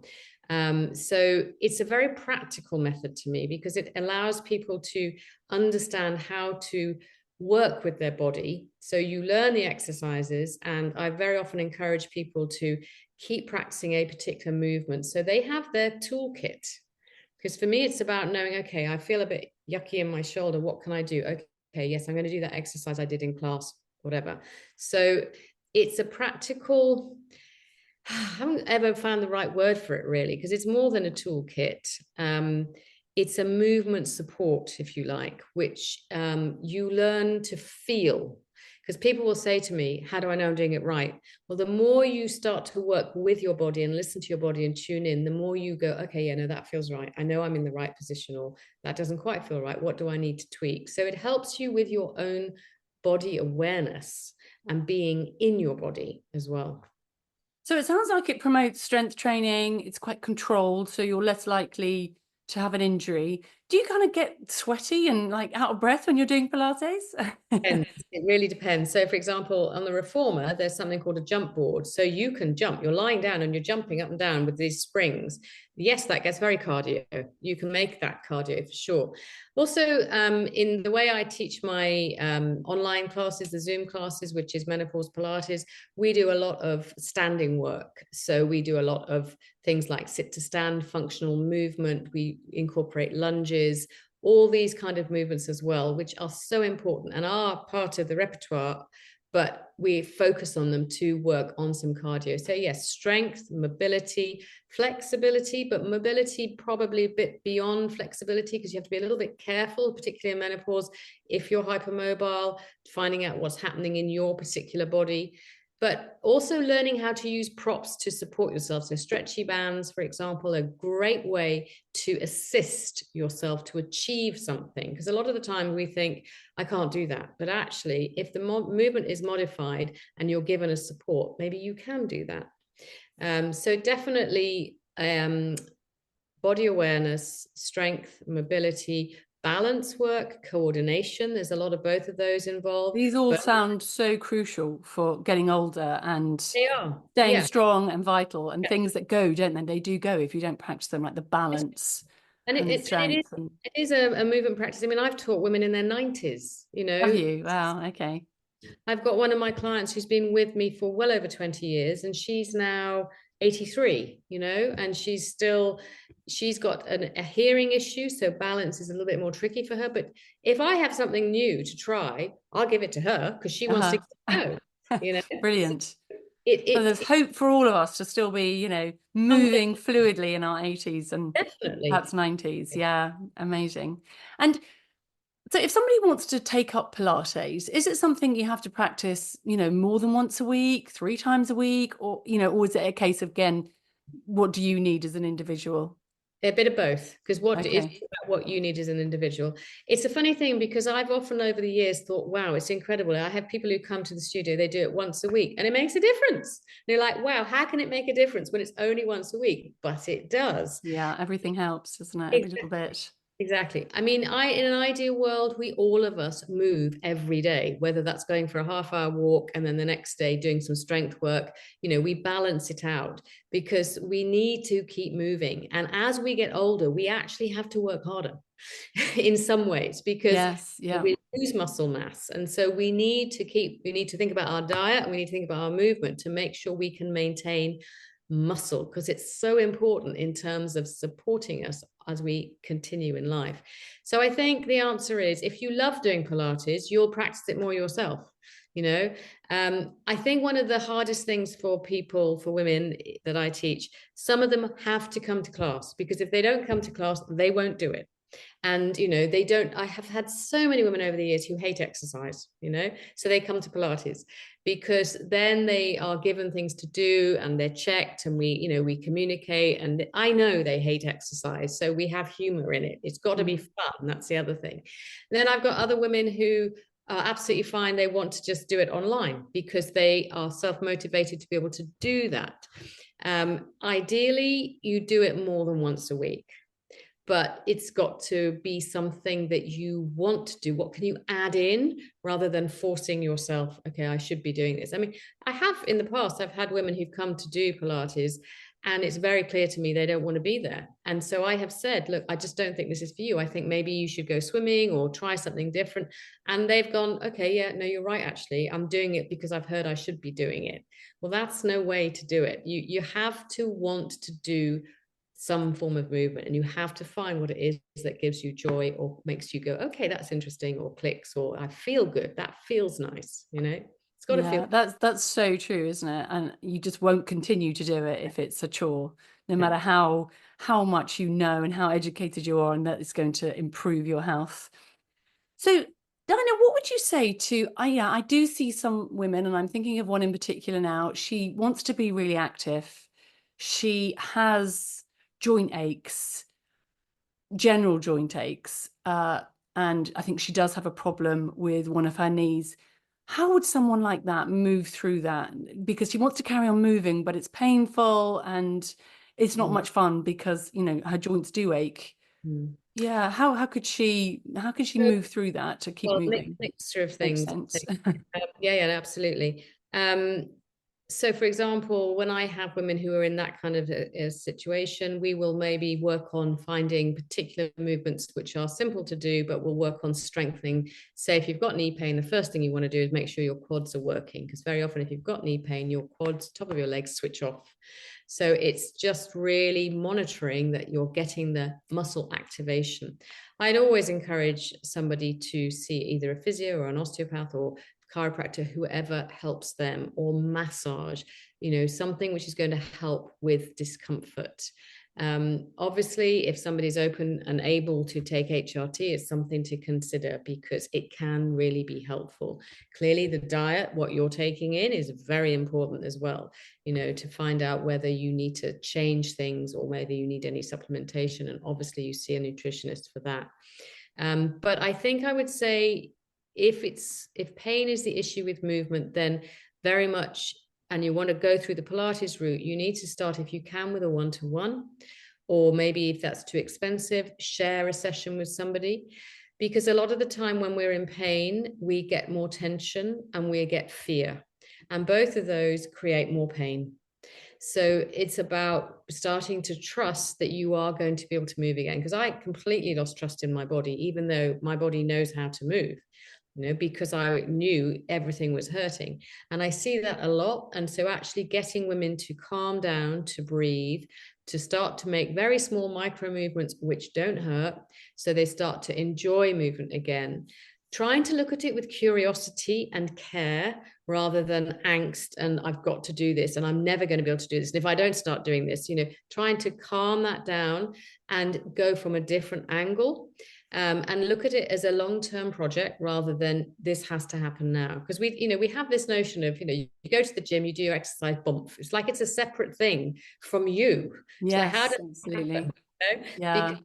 So it's a very practical method to me because it allows people to understand how to work with their body. So you learn the exercises, and I very often encourage people to keep practicing a particular movement. So they have their toolkit. Because for me, it's about knowing, okay, I feel a bit yucky in my shoulder. What can I do? Okay, yes, I'm going to do that exercise I did in class, whatever. So it's a practical, I haven't ever found the right word for it really, because it's more than a toolkit. It's a movement support, if you like, which you learn to feel. Because people will say to me, how do I know I'm doing it right? Well, the more you start to work with your body and listen to your body and tune in, the more you go, okay, yeah, no, that feels right. I know I'm in the right position, or that doesn't quite feel right. What do I need to tweak? So it helps you with your own body awareness and being in your body as well. So it sounds like it promotes strength training. It's quite controlled, so you're less likely to have an injury. Do you kind of get sweaty and like out of breath when you're doing Pilates? It really depends. So, for example, on the reformer, there's something called a jump board. So you can jump. You're lying down and you're jumping up and down with these springs. Yes, that gets very cardio. You can make that cardio for sure. Also, in the way I teach my online classes, the Zoom classes, which is Menopause Pilates, we do a lot of standing work. So we do a lot of things like sit to stand, functional movement. We incorporate lunges, all these kind of movements as well, which are so important and are part of the repertoire, but we focus on them to work on some cardio. So yes, strength, mobility, flexibility, but mobility probably a bit beyond flexibility because you have to be a little bit careful, particularly in menopause, if you're hypermobile, finding out what's happening in your particular body. But also learning how to use props to support yourself. So stretchy bands, for example, a great way to assist yourself to achieve something. Because a lot of the time we think, I can't do that. But actually, if the movement is modified and you're given a support, maybe you can do that. So definitely body awareness, strength, mobility, balance work, coordination. There's a lot of both of those involved. These all sound so crucial for getting older and They are staying strong and vital, and things that go, don't they? They do go if you don't practice them, like the balance and and the strength. it is a movement practice. I mean, I've taught women in their 90s, Have you? Wow, okay. I've got one of my clients who's been with me for well over 20 years, and she's now 83, and she's got a hearing issue, so balance is a little bit more tricky for her. But if I have something new to try, I'll give it to her because she wants to Uh-huh. go, you know. Brilliant. It, So it, there's hope for all of us to still be, oh, moving fluidly in our 80s and definitely. perhaps 90s. Yeah, amazing. And so if somebody wants to take up Pilates, is it something you have to practice, more than once a week, 3 times a week, or is it a case of, again, what do you need as an individual? A bit of both, because what is Okay. about what you need as an individual. It's a funny thing because I've often over the years thought, wow, it's incredible. I have people who come to the studio, they do it once a week and it makes a difference. They're like, wow, how can it make a difference when it's only once a week? But it does. Yeah, everything helps, doesn't it? Every little bit. Exactly. I mean, in an ideal world, we all of us move every day, whether that's going for a half-hour walk and then the next day doing some strength work. We balance it out because we need to keep moving. And as we get older, we actually have to work harder in some ways because Yes, yeah. we lose muscle mass. And so we need to think about our diet and we need to think about our movement to make sure we can maintain muscle because it's so important in terms of supporting us as we continue in life. So I think the answer is if you love doing Pilates, you'll practice it more yourself. I think one of the hardest things for people, for women that I teach, some of them have to come to class because if they don't come to class, they won't do it. And they don't. I have had so many women over the years who hate exercise, so they come to Pilates because then they are given things to do and they're checked and we communicate. And I know they hate exercise, so we have humor in it. It's got to be fun. That's the other thing. Then I've got other women who are absolutely fine. They want to just do it online because they are self-motivated to be able to do that. Ideally, you do it more than once a week, but it's got to be something that you want to do. What can you add in rather than forcing yourself? Okay, I should be doing this. I mean, I have in the past, I've had women who've come to do Pilates and it's very clear to me they don't want to be there. And so I have said, look, I just don't think this is for you. I think maybe you should go swimming or try something different. And they've gone, okay, yeah, no, you're right. Actually, I'm doing it because I've heard I should be doing it. Well, that's no way to do it. You have to want to do some form of movement and you have to find what it is that gives you joy or makes you go, okay, that's interesting, or clicks, or I feel good, that feels nice. It's got to feel. Yeah, that's so true, isn't it? And you just won't continue to do it if it's a chore, no Yeah. matter how much you know and how educated you are, and that it's going to improve your health. So, Dinah, what would you say to, yeah, I do see some women, and I'm thinking of one in particular now. She wants to be really active. She has joint aches, general joint aches, and I think she does have a problem with one of her knees. How would someone like that move through that? Because she wants to carry on moving, but it's painful and it's not Mm. much fun because, her joints do ache. Mm. Yeah, how could she move through that to keep Well, moving? mixture of Makes things. sense. Yeah, absolutely. So, for example, when I have women who are in that kind of a situation, we will maybe work on finding particular movements which are simple to do, but we'll work on strengthening. Say, if you've got knee pain, the first thing you want to do is make sure your quads are working, because very often, if you've got knee pain, your quads, top of your legs switch off. So it's just really monitoring that you're getting the muscle activation. I'd always encourage somebody to see either a physio or an osteopath or chiropractor, whoever helps them, or massage, something which is going to help with discomfort. Obviously, if somebody's open and able to take HRT, it's something to consider because it can really be helpful. Clearly, the diet, what you're taking in, is very important as well, to find out whether you need to change things or whether you need any supplementation. And obviously, you see a nutritionist for that. But I think I would say if pain is the issue with movement, then very much, and you want to go through the Pilates route, you need to start, if you can, with a one-to-one, or maybe if that's too expensive, share a session with somebody. Because a lot of the time when we're in pain, we get more tension and we get fear. And both of those create more pain. So it's about starting to trust that you are going to be able to move again. Because I completely lost trust in my body, even though my body knows how to move. because I knew everything was hurting. And I see that a lot. And so actually getting women to calm down, to breathe, to start to make very small micro movements which don't hurt, so they start to enjoy movement again. Trying to look at it with curiosity and care rather than angst and I've got to do this and I'm never going to be able to do this. And if I don't start doing this, trying to calm that down and go from a different angle. And look at it as a long-term project rather than this has to happen now. Because we have this notion of, you go to the gym, you do your exercise, bump. It's like it's a separate thing from you. So how Yes, does absolutely. it happen? Yeah. Because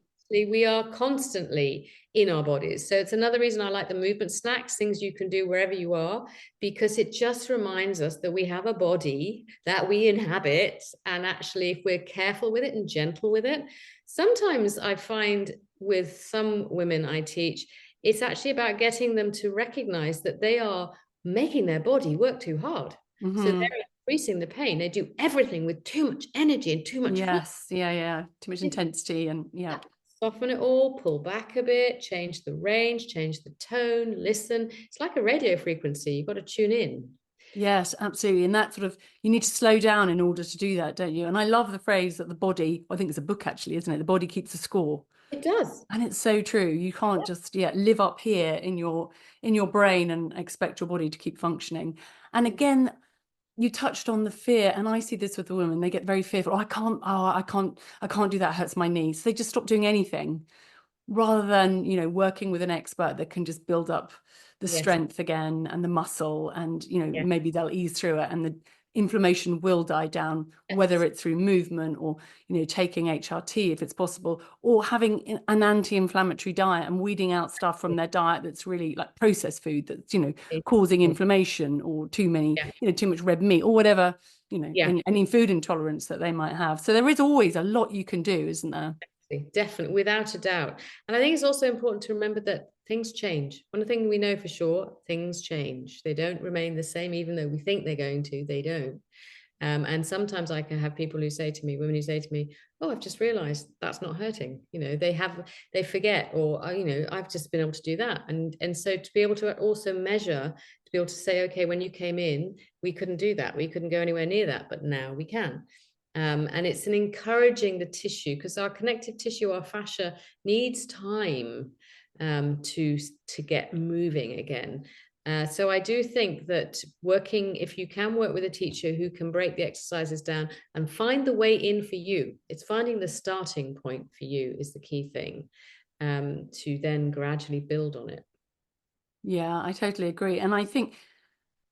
we are constantly in our bodies. So it's another reason I like the movement snacks, things you can do wherever you are, because it just reminds us that we have a body that we inhabit. And actually, if we're careful with it and gentle with it, sometimes I find with some women I teach, it's actually about getting them to recognize that they are making their body work too hard. So they're increasing the pain. They do everything with too much energy and too much yes force. Yeah, too much intensity. And soften it all, pull back a bit, change the range, change the tone, listen. It's like a radio frequency. You've got to tune in. Yes, absolutely. And that sort of, you need to slow down in order to do that, don't you? And I love the phrase that the body, I think it's a book actually, isn't it? The body keeps a score. It does. And it's so true. You can't just live up here in your brain and expect your body to keep functioning. And again, you touched on the fear, and I see this with the women. They get very fearful. I can't do that. It hurts my knees. So they just stop doing anything, rather than working with an expert that can just build up the strength again and the muscle, and maybe they'll ease through it and the inflammation will die down, whether it's through movement or taking HRT if it's possible, or having an anti-inflammatory diet and weeding out stuff from their diet that's really like processed food that's causing inflammation, or too much red meat or whatever, any food intolerance that they might have. So there is always a lot you can do, isn't there? Definitely, without a doubt. And I think it's also important to remember that things change. One thing we know for sure, things change. They don't remain the same, even though we think they're going to, they don't. And sometimes I can have people who say to me, women who say to me, oh, I've just realized that's not hurting. They forget, or, I've just been able to do that. And so to be able to also measure, to be able to say, okay, when you came in, we couldn't do that. We couldn't go anywhere near that, but now we can. And it's an encouraging the tissue, because our connective tissue, our fascia, needs time to get moving again. So I do think that if you can work with a teacher who can break the exercises down and find the way in for you, it's finding the starting point for you is the key thing, to then gradually build on it. Yeah, I totally agree. And I think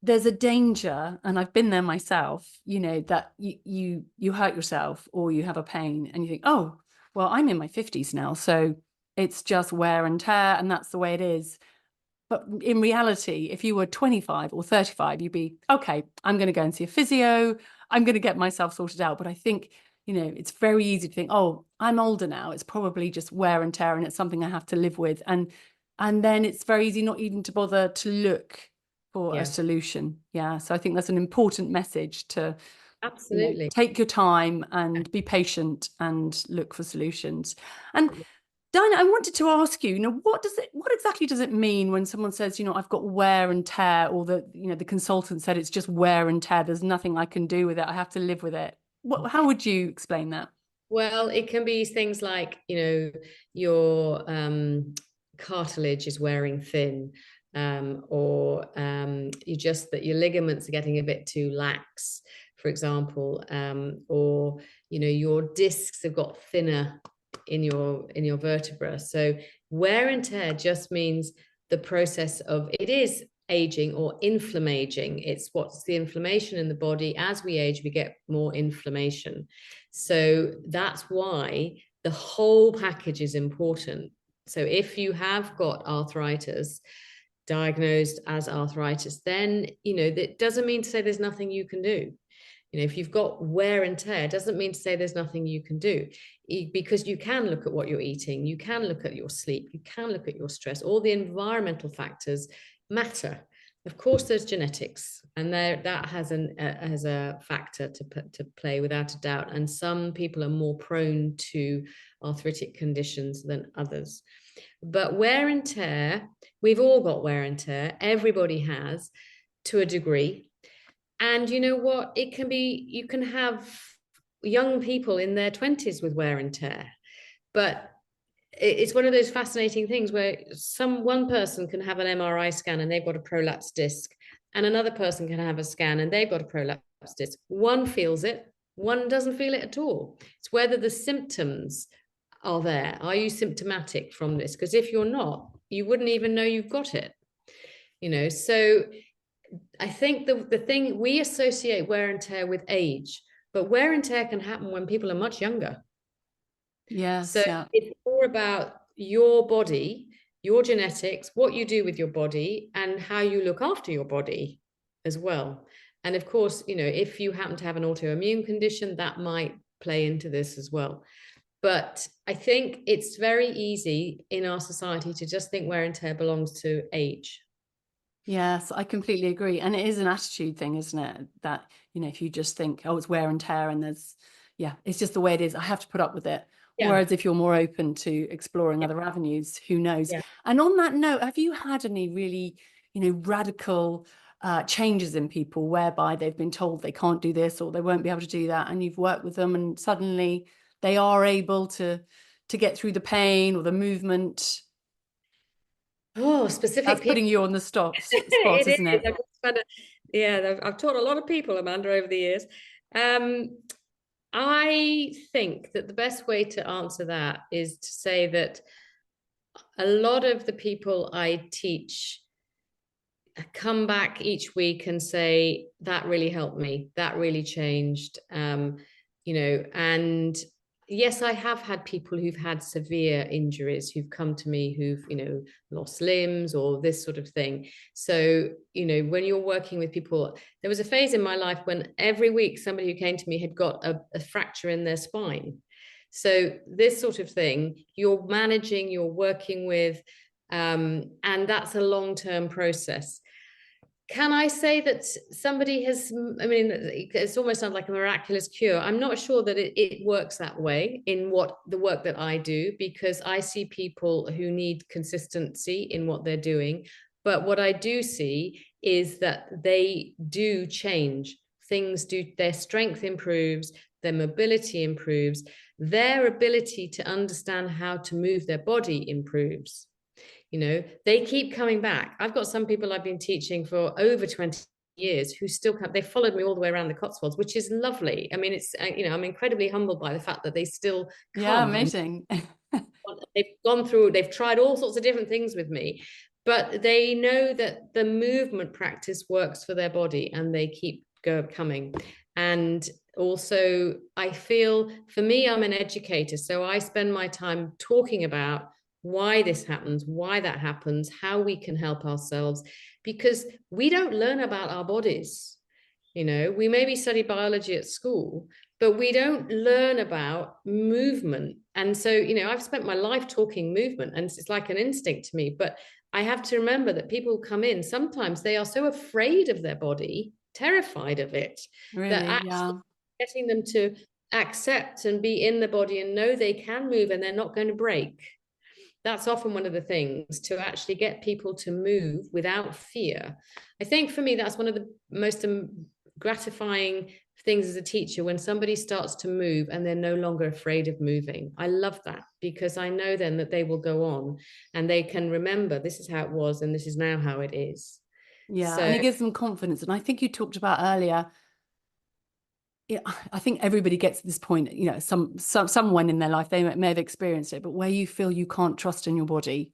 there's a danger, and I've been there myself, that you hurt yourself or you have a pain and you think, oh, well, I'm in my 50s now, so it's just wear and tear and that's the way it is. But in reality, if you were 25 or 35, you'd be, okay, I'm going to go and see a physio. I'm going to get myself sorted out. But I think, it's very easy to think, oh, I'm older now. It's probably just wear and tear and it's something I have to live with. And then it's very easy not even to bother to look for a solution. Yeah. So I think that's an important message to absolutely take your time and be patient and look for solutions. And Dinah, I wanted to ask you, what exactly does it mean when someone says, I've got wear and tear, or the consultant said it's just wear and tear, there's nothing I can do with it, I have to live with it. How would you explain that? Well, it can be things like, your cartilage is wearing thin, or that your ligaments are getting a bit too lax, for example, or your discs have got thinner in your vertebra. So wear and tear just means the process of, it is aging or inflammaging. It's what's the inflammation in the body. As we age, we get more inflammation. So that's why the whole package is important. So if you have got arthritis, diagnosed as arthritis, then that doesn't mean to say there's nothing you can do. If you've got wear and tear, it doesn't mean to say there's nothing you can do, because you can look at what you're eating, you can look at your sleep, you can look at your stress. All the environmental factors matter. Of course, there's genetics, and that has a factor to play without a doubt. And some people are more prone to arthritic conditions than others. But wear and tear, we've all got wear and tear. Everybody has, to a degree. And you know what? It can be, you can have young people in their 20s with wear and tear. But it's one of those fascinating things where one person can have an MRI scan and they've got a prolapsed disc, and another person can have a scan and they've got a prolapsed disc. One feels it, one doesn't feel it at all. It's whether the symptoms are there. Are you symptomatic from this? Because if you're not, you wouldn't even know you've got it. So I think the thing, we associate wear and tear with age, but wear and tear can happen when people are much younger. Yes, so yeah. it's more about your body, your genetics, what you do with your body, and how you look after your body as well. And of course, if you happen to have an autoimmune condition, that might play into this as well. But I think it's very easy in our society to just think wear and tear belongs to age. Yes, I completely agree. And it is an attitude thing, isn't it? That, if you just think, oh, it's wear and tear and it's just the way it is. I have to put up with it. Yeah. Whereas if you're more open to exploring other avenues, who knows? Yeah. And on that note, have you had any really, radical changes in people whereby they've been told they can't do this or they won't be able to do that, and you've worked with them and suddenly they are able to get through the pain or the movement? Oh, specific That's people. putting you on the spot, It isn't it? I've taught a lot of people, Amanda, over the years. I think that the best way to answer that is to say that a lot of the people I teach come back each week and say, that really helped me, that really changed. And yes, I have had people who've had severe injuries who've come to me who've, lost limbs or this sort of thing. So, when you're working with people, there was a phase in my life when every week somebody who came to me had got a fracture in their spine. So this sort of thing, you're managing, you're working with, and that's a long-term process. Can I say that somebody has, it's almost sounds like a miraculous cure. I'm not sure that it works that way in the work that I do, because I see people who need consistency in what they're doing. But what I do see is that they do change. Their strength improves, their mobility improves, their ability to understand how to move their body improves. They keep coming back. I've got some people I've been teaching for over 20 years who still come. They followed me all the way around the Cotswolds, which is lovely. I mean, it's, I'm incredibly humbled by the fact that they still come. Yeah, amazing. They've tried all sorts of different things with me, but they know that the movement practice works for their body and they keep coming. And also, I feel, for me, I'm an educator, so I spend my time talking about why this happens, why that happens, how we can help ourselves, because we don't learn about our bodies. We maybe study biology at school, but we don't learn about movement. And so, I've spent my life talking movement, and it's like an instinct to me. But I have to remember that people come in, sometimes they are so afraid of their body, terrified of it, Really, that actually getting them to accept and be in the body and know they can move and they're not going to break. That's often one of the things, to actually get people to move without fear. I think for me, that's one of the most gratifying things as a teacher, when somebody starts to move and they're no longer afraid of moving. I love that, because I know then that they will go on and they can remember, this is how it was and this is now how it is. Yeah, So, and it gives them confidence. And I think you talked about earlier, I think everybody gets to this point, someone in their life, they may have experienced it, but where you feel you can't trust in your body.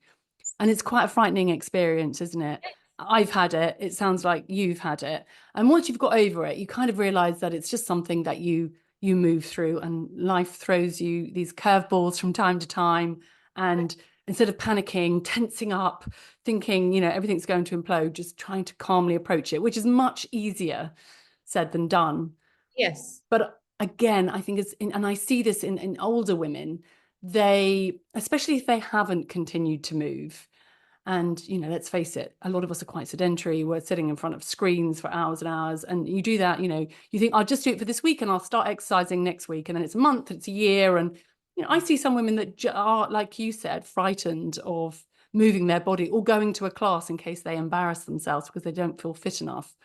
And it's quite a frightening experience, isn't it? I've had it. It sounds like you've had it. And once you've got over it, you kind of realize that it's just something that you move through, and life throws you these curveballs from time to time. And instead of panicking, tensing up, thinking, everything's going to implode, just trying to calmly approach it, which is much easier said than done. yes. But again, I think and I see this in older women, especially if they haven't continued to move. And, let's face it, a lot of us are quite sedentary. We're sitting in front of screens for hours and hours. And you do that, you think, I'll just do it for this week and I'll start exercising next week. And then it's a month, it's a year. And I see some women that are, like you said, frightened of moving their body or going to a class in case they embarrass themselves because they don't feel fit enough.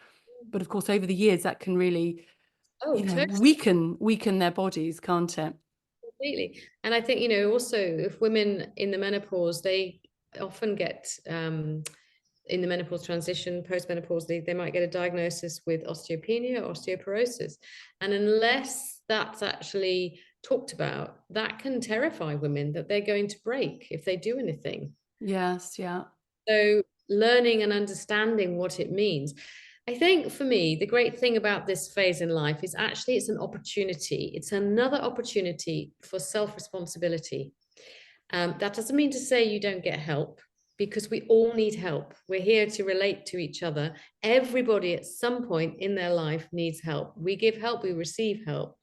But of course, over the years, that can really, Oh, totally. weaken their bodies, can't it? Completely. And I think, also if women in the menopause, they often get in the menopause transition, post-menopause, they might get a diagnosis with osteopenia, osteoporosis. And unless that's actually talked about, that can terrify women that they're going to break if they do anything. Yes, yeah. So learning and understanding what it means. I think for me, the great thing about this phase in life is actually it's an opportunity. It's another opportunity for self-responsibility. That doesn't mean to say you don't get help, because we all need help. We're here to relate to each other. Everybody at some point in their life needs help. We give help, we receive help.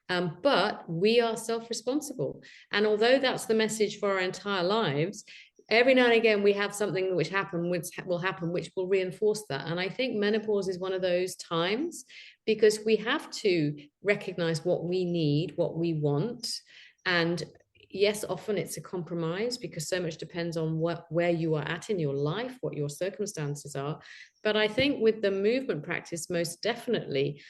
But we are self-responsible. And although that's the message for our entire lives, every now and again we have something which will happen, which will reinforce that. And I think menopause is one of those times, because we have to recognize what we need, what we want. And yes, often it's a compromise, because so much depends on where you are at in your life, what your circumstances are. But I think with the movement practice, most definitely,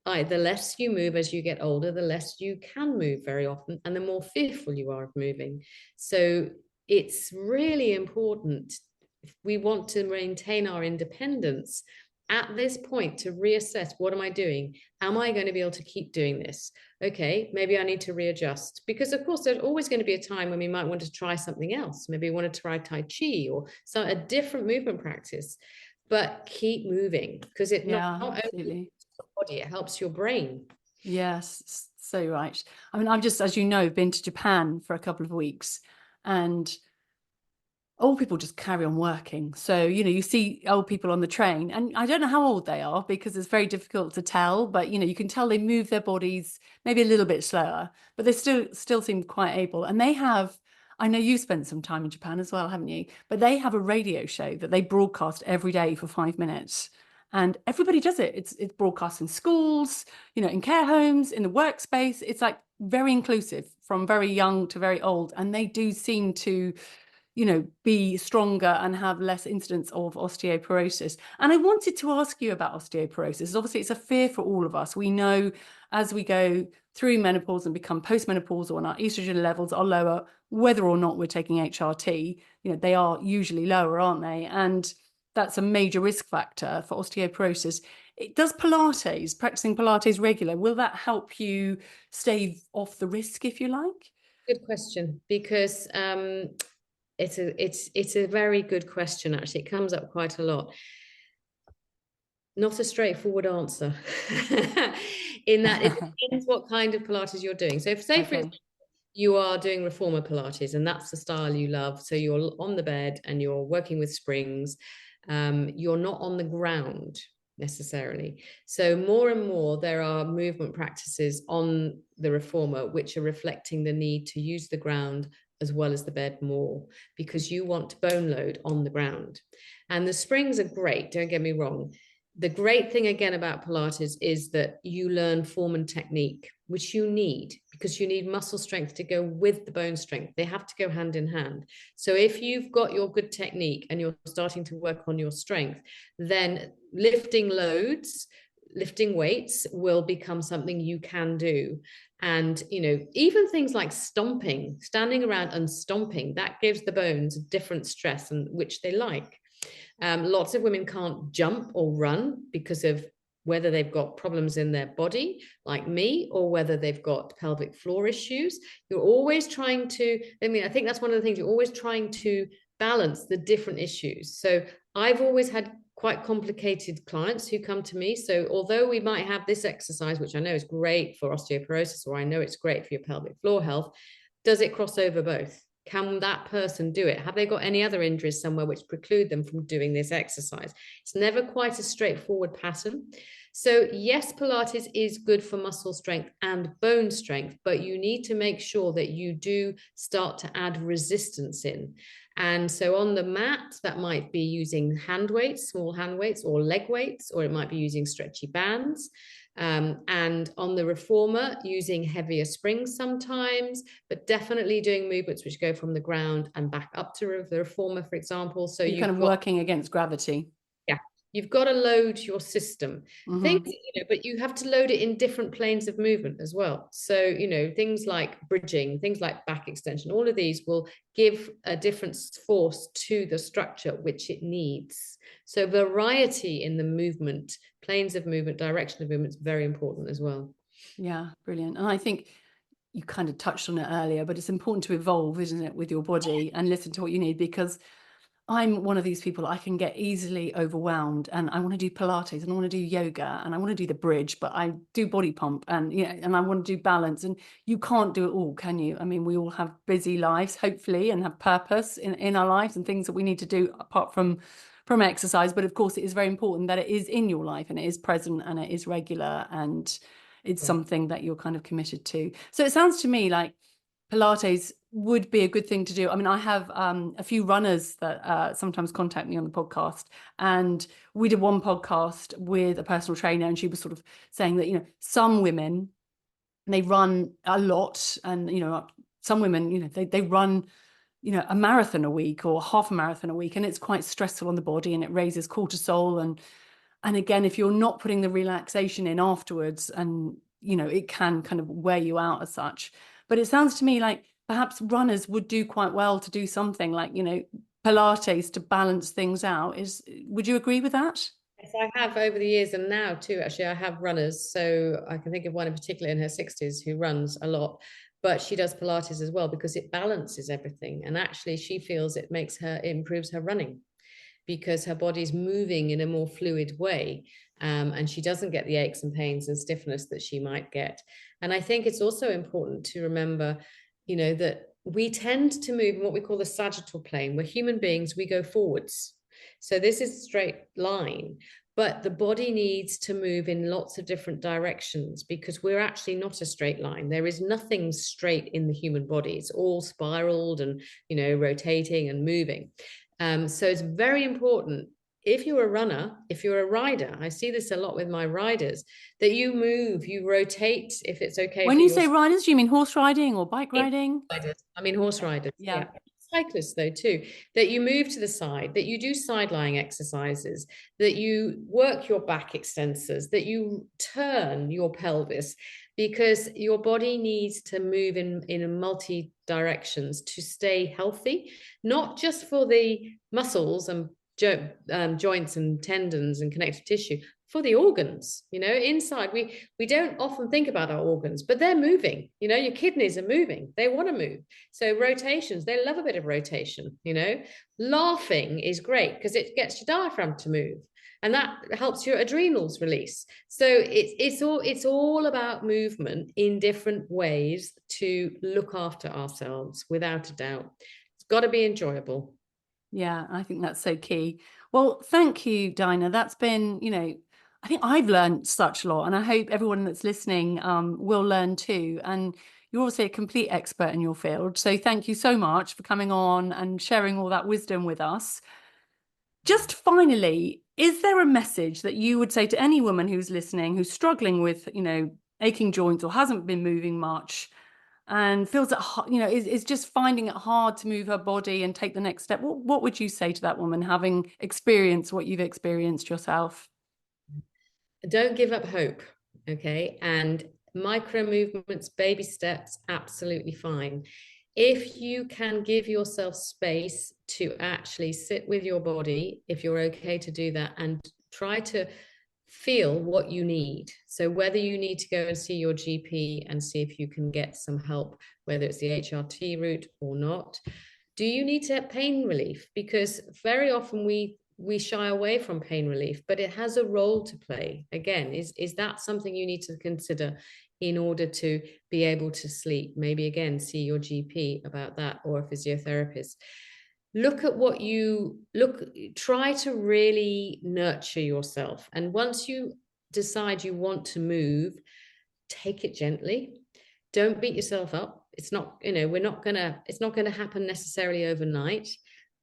the less you move as you get older, the less you can move very often, and the more fearful you are of moving. So it's really important, if we want to maintain our independence at this point, to reassess, what am I doing? Am I going to be able to keep doing this? Okay, maybe I need to readjust, because of course there's always going to be a time when we might want to try something else. Maybe we want to try Tai Chi or a different movement practice, but keep moving, because it Yeah, not only absolutely. body, it helps your brain. Yes, so right. I mean, I've just, as you know, been to Japan for a couple of weeks, and old people just carry on working. So, you see old people on the train, and I don't know how old they are because it's very difficult to tell, but you can tell they move their bodies maybe a little bit slower, but they still seem quite able. And they have, I know you spent some time in Japan as well, haven't you? But they have a radio show that they broadcast every day for 5 minutes. And everybody does it. It's broadcast in schools, in care homes, in the workspace. It's like very inclusive from very young to very old. And they do seem to be stronger and have less incidence of osteoporosis. And I wanted to ask you about osteoporosis. Obviously, it's a fear for all of us. We know as we go through menopause and become postmenopausal and our estrogen levels are lower, whether or not we're taking HRT, they are usually lower, aren't they? And that's a major risk factor for osteoporosis. Does practicing Pilates regular, will that help you stave off the risk, if you like? Good question, because it's a very good question. Actually, it comes up quite a lot. Not a straightforward answer, in that it depends what kind of Pilates you're doing. So, if, say, for Okay. example, you are doing reformer Pilates and that's the style you love, so you're on the bed and you're working with springs, you're not on the ground necessarily. So more and more there are movement practices on the reformer which are reflecting the need to use the ground as well as the bed more, because you want bone load on the ground. And the springs are great, don't get me wrong. The great thing again about Pilates is that you learn form and technique, which you need, because you need muscle strength to go with the bone strength. They have to go hand in hand. So if you've got your good technique and you're starting to work on your strength, then lifting loads, lifting weights will become something you can do. And, even things like stomping, standing around and stomping, that gives the bones a different stress, and which they like. Lots of women can't jump or run because of whether they've got problems in their body, like me, or whether they've got pelvic floor issues. You're always trying to, I think that's one of the things, you're always trying to balance the different issues. So I've always had quite complicated clients who come to me. So although we might have this exercise, which I know is great for osteoporosis, or I know it's great for your pelvic floor health, does it cross over both? Can that person do it? Have they got any other injuries somewhere which preclude them from doing this exercise? It's never quite a straightforward pattern. So yes, Pilates is good for muscle strength and bone strength, but you need to make sure that you do start to add resistance in. And so on the mat, that might be using hand weights, small hand weights, or leg weights, or it might be using stretchy bands. And on the reformer, using heavier springs sometimes, but definitely doing movements which go from the ground and back up to the reformer, for example. So you're kind of working against gravity. Yeah, you've got to load your system. Things, but you have to load it in different planes of movement as well. So, things like bridging, things like back extension, all of these will give a different force to the structure which it needs. So variety in the movement, planes of movement, direction of movement is very important as well. Yeah, brilliant. And I think you kind of touched on it earlier, but it's important to evolve, isn't it, with your body and listen to what you need, because I'm one of these people, I can get easily overwhelmed, and I want to do Pilates and I want to do yoga and I want to do the bridge, but I do body pump and and I want to do balance, and you can't do it all, can you? I mean, we all have busy lives, hopefully, and have purpose in our lives and things that we need to do apart from exercise. But of course, it is very important that it is in your life and it is present and it is regular and it's something that you're kind of committed to. So it sounds to me like Pilates would be a good thing to do. I mean, I have a few runners that sometimes contact me on the podcast, and we did one podcast with a personal trainer, and she was sort of saying that, some women, they run a lot, and, some women, they run, a marathon a week or half a marathon a week, and it's quite stressful on the body and it raises cortisol. And again, if you're not putting the relaxation in afterwards, and, it can kind of wear you out as such. But it sounds to me like perhaps runners would do quite well to do something like, Pilates to balance things out. Would you agree with that? Yes, I have over the years, and now too, actually, I have runners. So I can think of one in particular in her 60s who runs a lot, but she does Pilates as well because it balances everything. And actually, she feels it improves her running because her body's moving in a more fluid way. And she doesn't get the aches and pains and stiffness that she might get. And I think it's also important to remember, that we tend to move in what we call the sagittal plane. We're human beings, we go forwards. So this is a straight line, but the body needs to move in lots of different directions because we're actually not a straight line. There is nothing straight in the human body. It's all spiraled and, rotating and moving. So it's very important, if you're a runner, if you're a rider, I see this a lot with my riders, that you move, you rotate, if it's okay. When you say riders, do you mean horse riding or bike riding? I mean horse riders. Yeah. Cyclists though too, that you move to the side, that you do side lying exercises, that you work your back extensors, that you turn your pelvis, because your body needs to move in multi directions to stay healthy, not just for the muscles and joints and tendons and connective tissue, for the organs. Inside we don't often think about our organs, but they're moving. Your kidneys are moving, they want to move. So rotations, they love a bit of rotation. Laughing is great because it gets your diaphragm to move, and that helps your adrenals release. So it's all about movement in different ways to look after ourselves, without a doubt. It's got to be enjoyable. Yeah, I think that's so key. Well, thank you, Dinah. That's been, I think I've learned such a lot, and I hope everyone that's listening will learn too. And you're obviously a complete expert in your field. So thank you so much for coming on and sharing all that wisdom with us. Just finally, is there a message that you would say to any woman who's listening, who's struggling with, aching joints or hasn't been moving much and feels that, is just finding it hard to move her body and take the next step? What would you say to that woman, having experienced what you've experienced yourself? Don't give up hope, okay? And micro movements, baby steps, absolutely fine. If you can give yourself space to actually sit with your body, if you're okay to do that, and try to feel what you need. So whether you need to go and see your GP and see if you can get some help, whether it's the HRT route or not. Do you need to have pain relief? Because very often we shy away from pain relief, but it has a role to play. Again, is that something you need to consider in order to be able to sleep? Maybe again, see your GP about that, or a physiotherapist. Look at what try to really nurture yourself. And once you decide you want to move, take it gently. Don't beat yourself up. It's not, it's not going to happen necessarily overnight,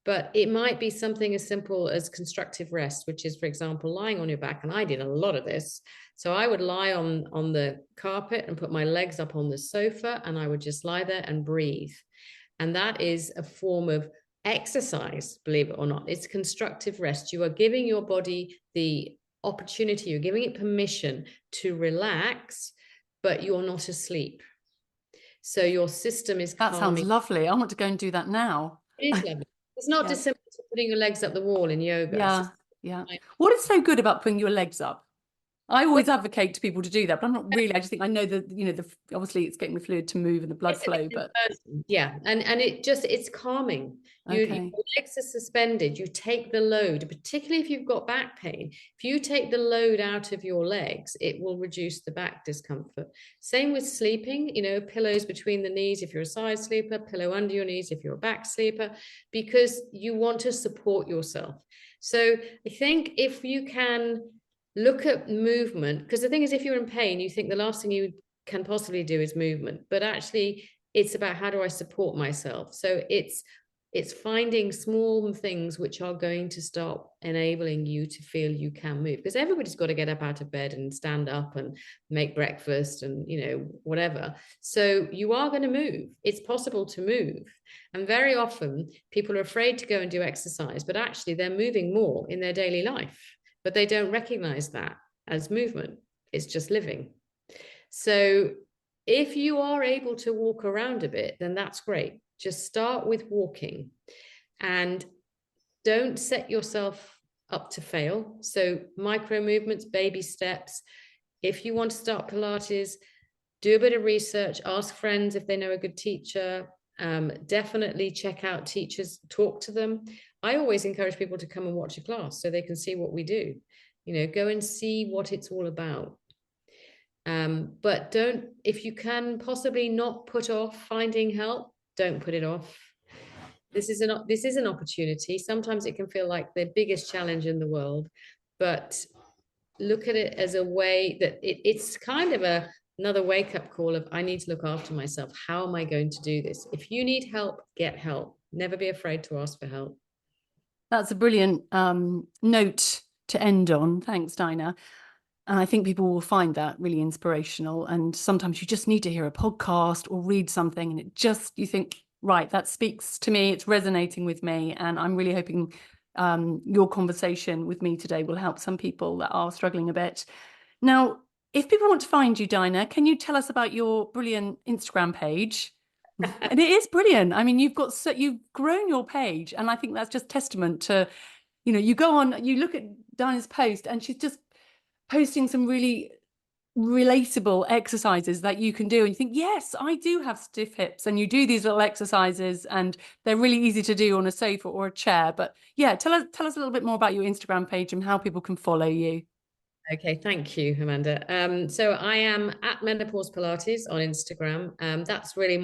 But it might be something as simple as constructive rest, which is, for example, lying on your back. And I did a lot of this. So I would lie on the carpet and put my legs up on the sofa, and I would just lie there and breathe. And that is a form of exercise, believe it or not. It's constructive rest. You are giving your body the opportunity, you're giving it permission to relax, but you're not asleep. So your system is That sounds calming. lovely. I want to go and do that now. It is lovely. It's not Yeah. dissimilar to putting your legs up the wall in yoga. It's Yeah. just Yeah. like, What is so good about putting your legs up? I well, always advocate to people to do that, but I'm not really. I just think I know that, obviously it's getting the fluid to move and the blood flow, but yeah, and it's calming. Your okay. legs are suspended. You take the load, particularly if you've got back pain. If you take the load out of your legs, it will reduce the back discomfort. Same with sleeping, pillows between the knees if you're a side sleeper, pillow under your knees if you're a back sleeper, because you want to support yourself. So I think if you can look at movement, because the thing is, if you're in pain, you think the last thing you can possibly do is movement, but actually it's about how do I support myself. So it's finding small things which are going to start enabling you to feel you can move, because everybody's got to get up out of bed and stand up and make breakfast and whatever. So you are going to move. It's possible to move. And very often people are afraid to go and do exercise, but actually they're moving more in their daily life, but they don't recognize that as movement. It's just living. So if you are able to walk around a bit, then that's great. Just start with walking and don't set yourself up to fail. So micro movements, baby steps. If you want to start Pilates, do a bit of research, ask friends if they know a good teacher. Definitely check out teachers, talk to them. I always encourage people to come and watch a class so they can see what we do. Go and see what it's all about. But don't, if you can possibly not put off finding help, don't put it off. This is an opportunity. Sometimes it can feel like the biggest challenge in the world, but look at it as a way that it's kind of another wake-up call of, I need to look after myself. How am I going to do this? If you need help, get help. Never be afraid to ask for help. That's a brilliant note to end on. Thanks, Dinah. And I think people will find that really inspirational. And sometimes you just need to hear a podcast or read something, and you think, right, that speaks to me. It's resonating with me. And I'm really hoping your conversation with me today will help some people that are struggling a bit. Now, if people want to find you, Dinah, can you tell us about your brilliant Instagram page? And it is brilliant. I mean, you've grown your page, and I think that's just testament to, you go on, you look at Dinah's post, and she's just posting some really relatable exercises that you can do, and you think, yes, I do have stiff hips, and you do these little exercises, and they're really easy to do on a sofa or a chair. But yeah, tell us a little bit more about your Instagram page and how people can follow you. Okay, thank you, Amanda. So I am at Menopause Pilates on Instagram. That's really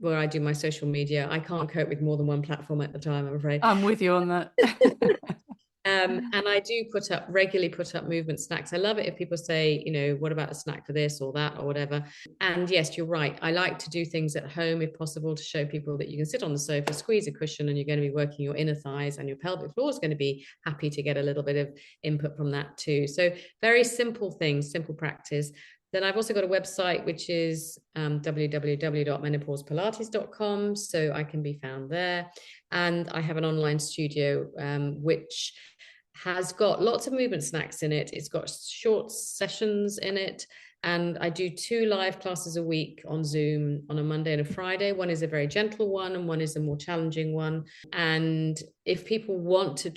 where I do my social media. I can't cope with more than one platform at the time, I'm afraid. I'm with you on that. And I do regularly put up movement snacks. I love it if people say, what about a snack for this or that or whatever. And yes, you're right. I like to do things at home if possible to show people that you can sit on the sofa, squeeze a cushion, and you're going to be working your inner thighs, and your pelvic floor is going to be happy to get a little bit of input from that too. So very simple things, simple practice. Then I've also got a website, which is www.menopausepilates.com. So I can be found there. And I have an online studio, which has got lots of movement snacks in it. It's got short sessions in it. And I do 2 live classes a week on Zoom on a Monday and a Friday. One is a very gentle one, and one is a more challenging one. And if people want to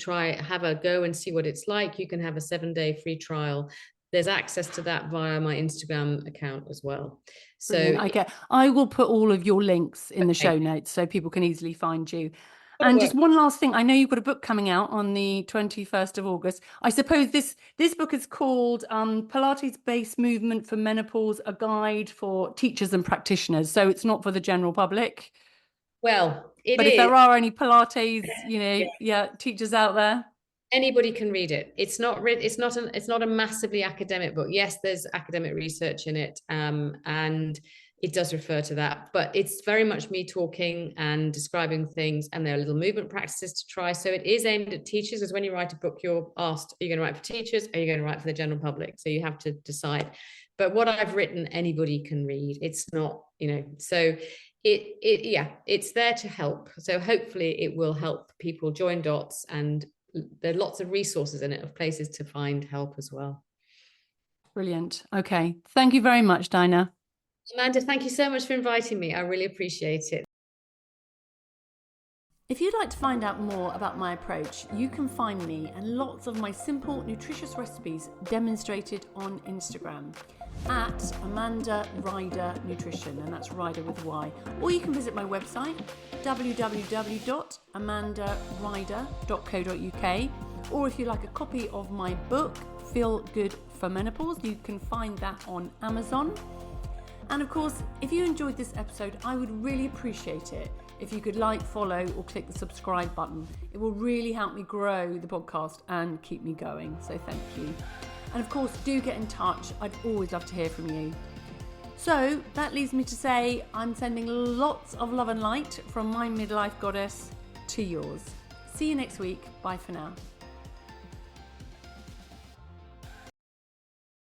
have a go and see what it's like, you can have a 7-day free trial. There's access to that via my Instagram account as well. So Brilliant. I will put all of your links in the show notes so people can easily find you. And just one last thing, I know you've got a book coming out on the 21st of August. I suppose this book is called Pilates-Based Movement for Menopause, a guide for teachers and practitioners. So it's not for the general public. Well, but if there are any Pilates, teachers out there, anybody can read it. It's not a massively academic book. Yes, there's academic research in it, and it does refer to that, but it's very much me talking and describing things, and there are little movement practices to try. So it is aimed at teachers, because when you write a book, you're asked, are you going to write for teachers? Are you going to write for the general public? So you have to decide. But what I've written, anybody can read. It's not, so yeah, it's there to help. So hopefully it will help people join dots, and there are lots of resources in it of places to find help as well. Brilliant. Okay. Thank you very much, Dinah. Amanda, thank you so much for inviting me. I really appreciate it. If you'd like to find out more about my approach, you can find me and lots of my simple, nutritious recipes demonstrated on Instagram at Amanda Ryder Nutrition, and that's Ryder with a Y. Or you can visit my website, www.amandaryder.co.uk. Or if you like a copy of my book, Feel Good for Menopause, you can find that on Amazon. And of course, if you enjoyed this episode, I would really appreciate it if you could like, follow, or click the subscribe button. It will really help me grow the podcast and keep me going. So thank you. And of course, do get in touch. I'd always love to hear from you. So that leaves me to say I'm sending lots of love and light from my midlife goddess to yours. See you next week. Bye for now.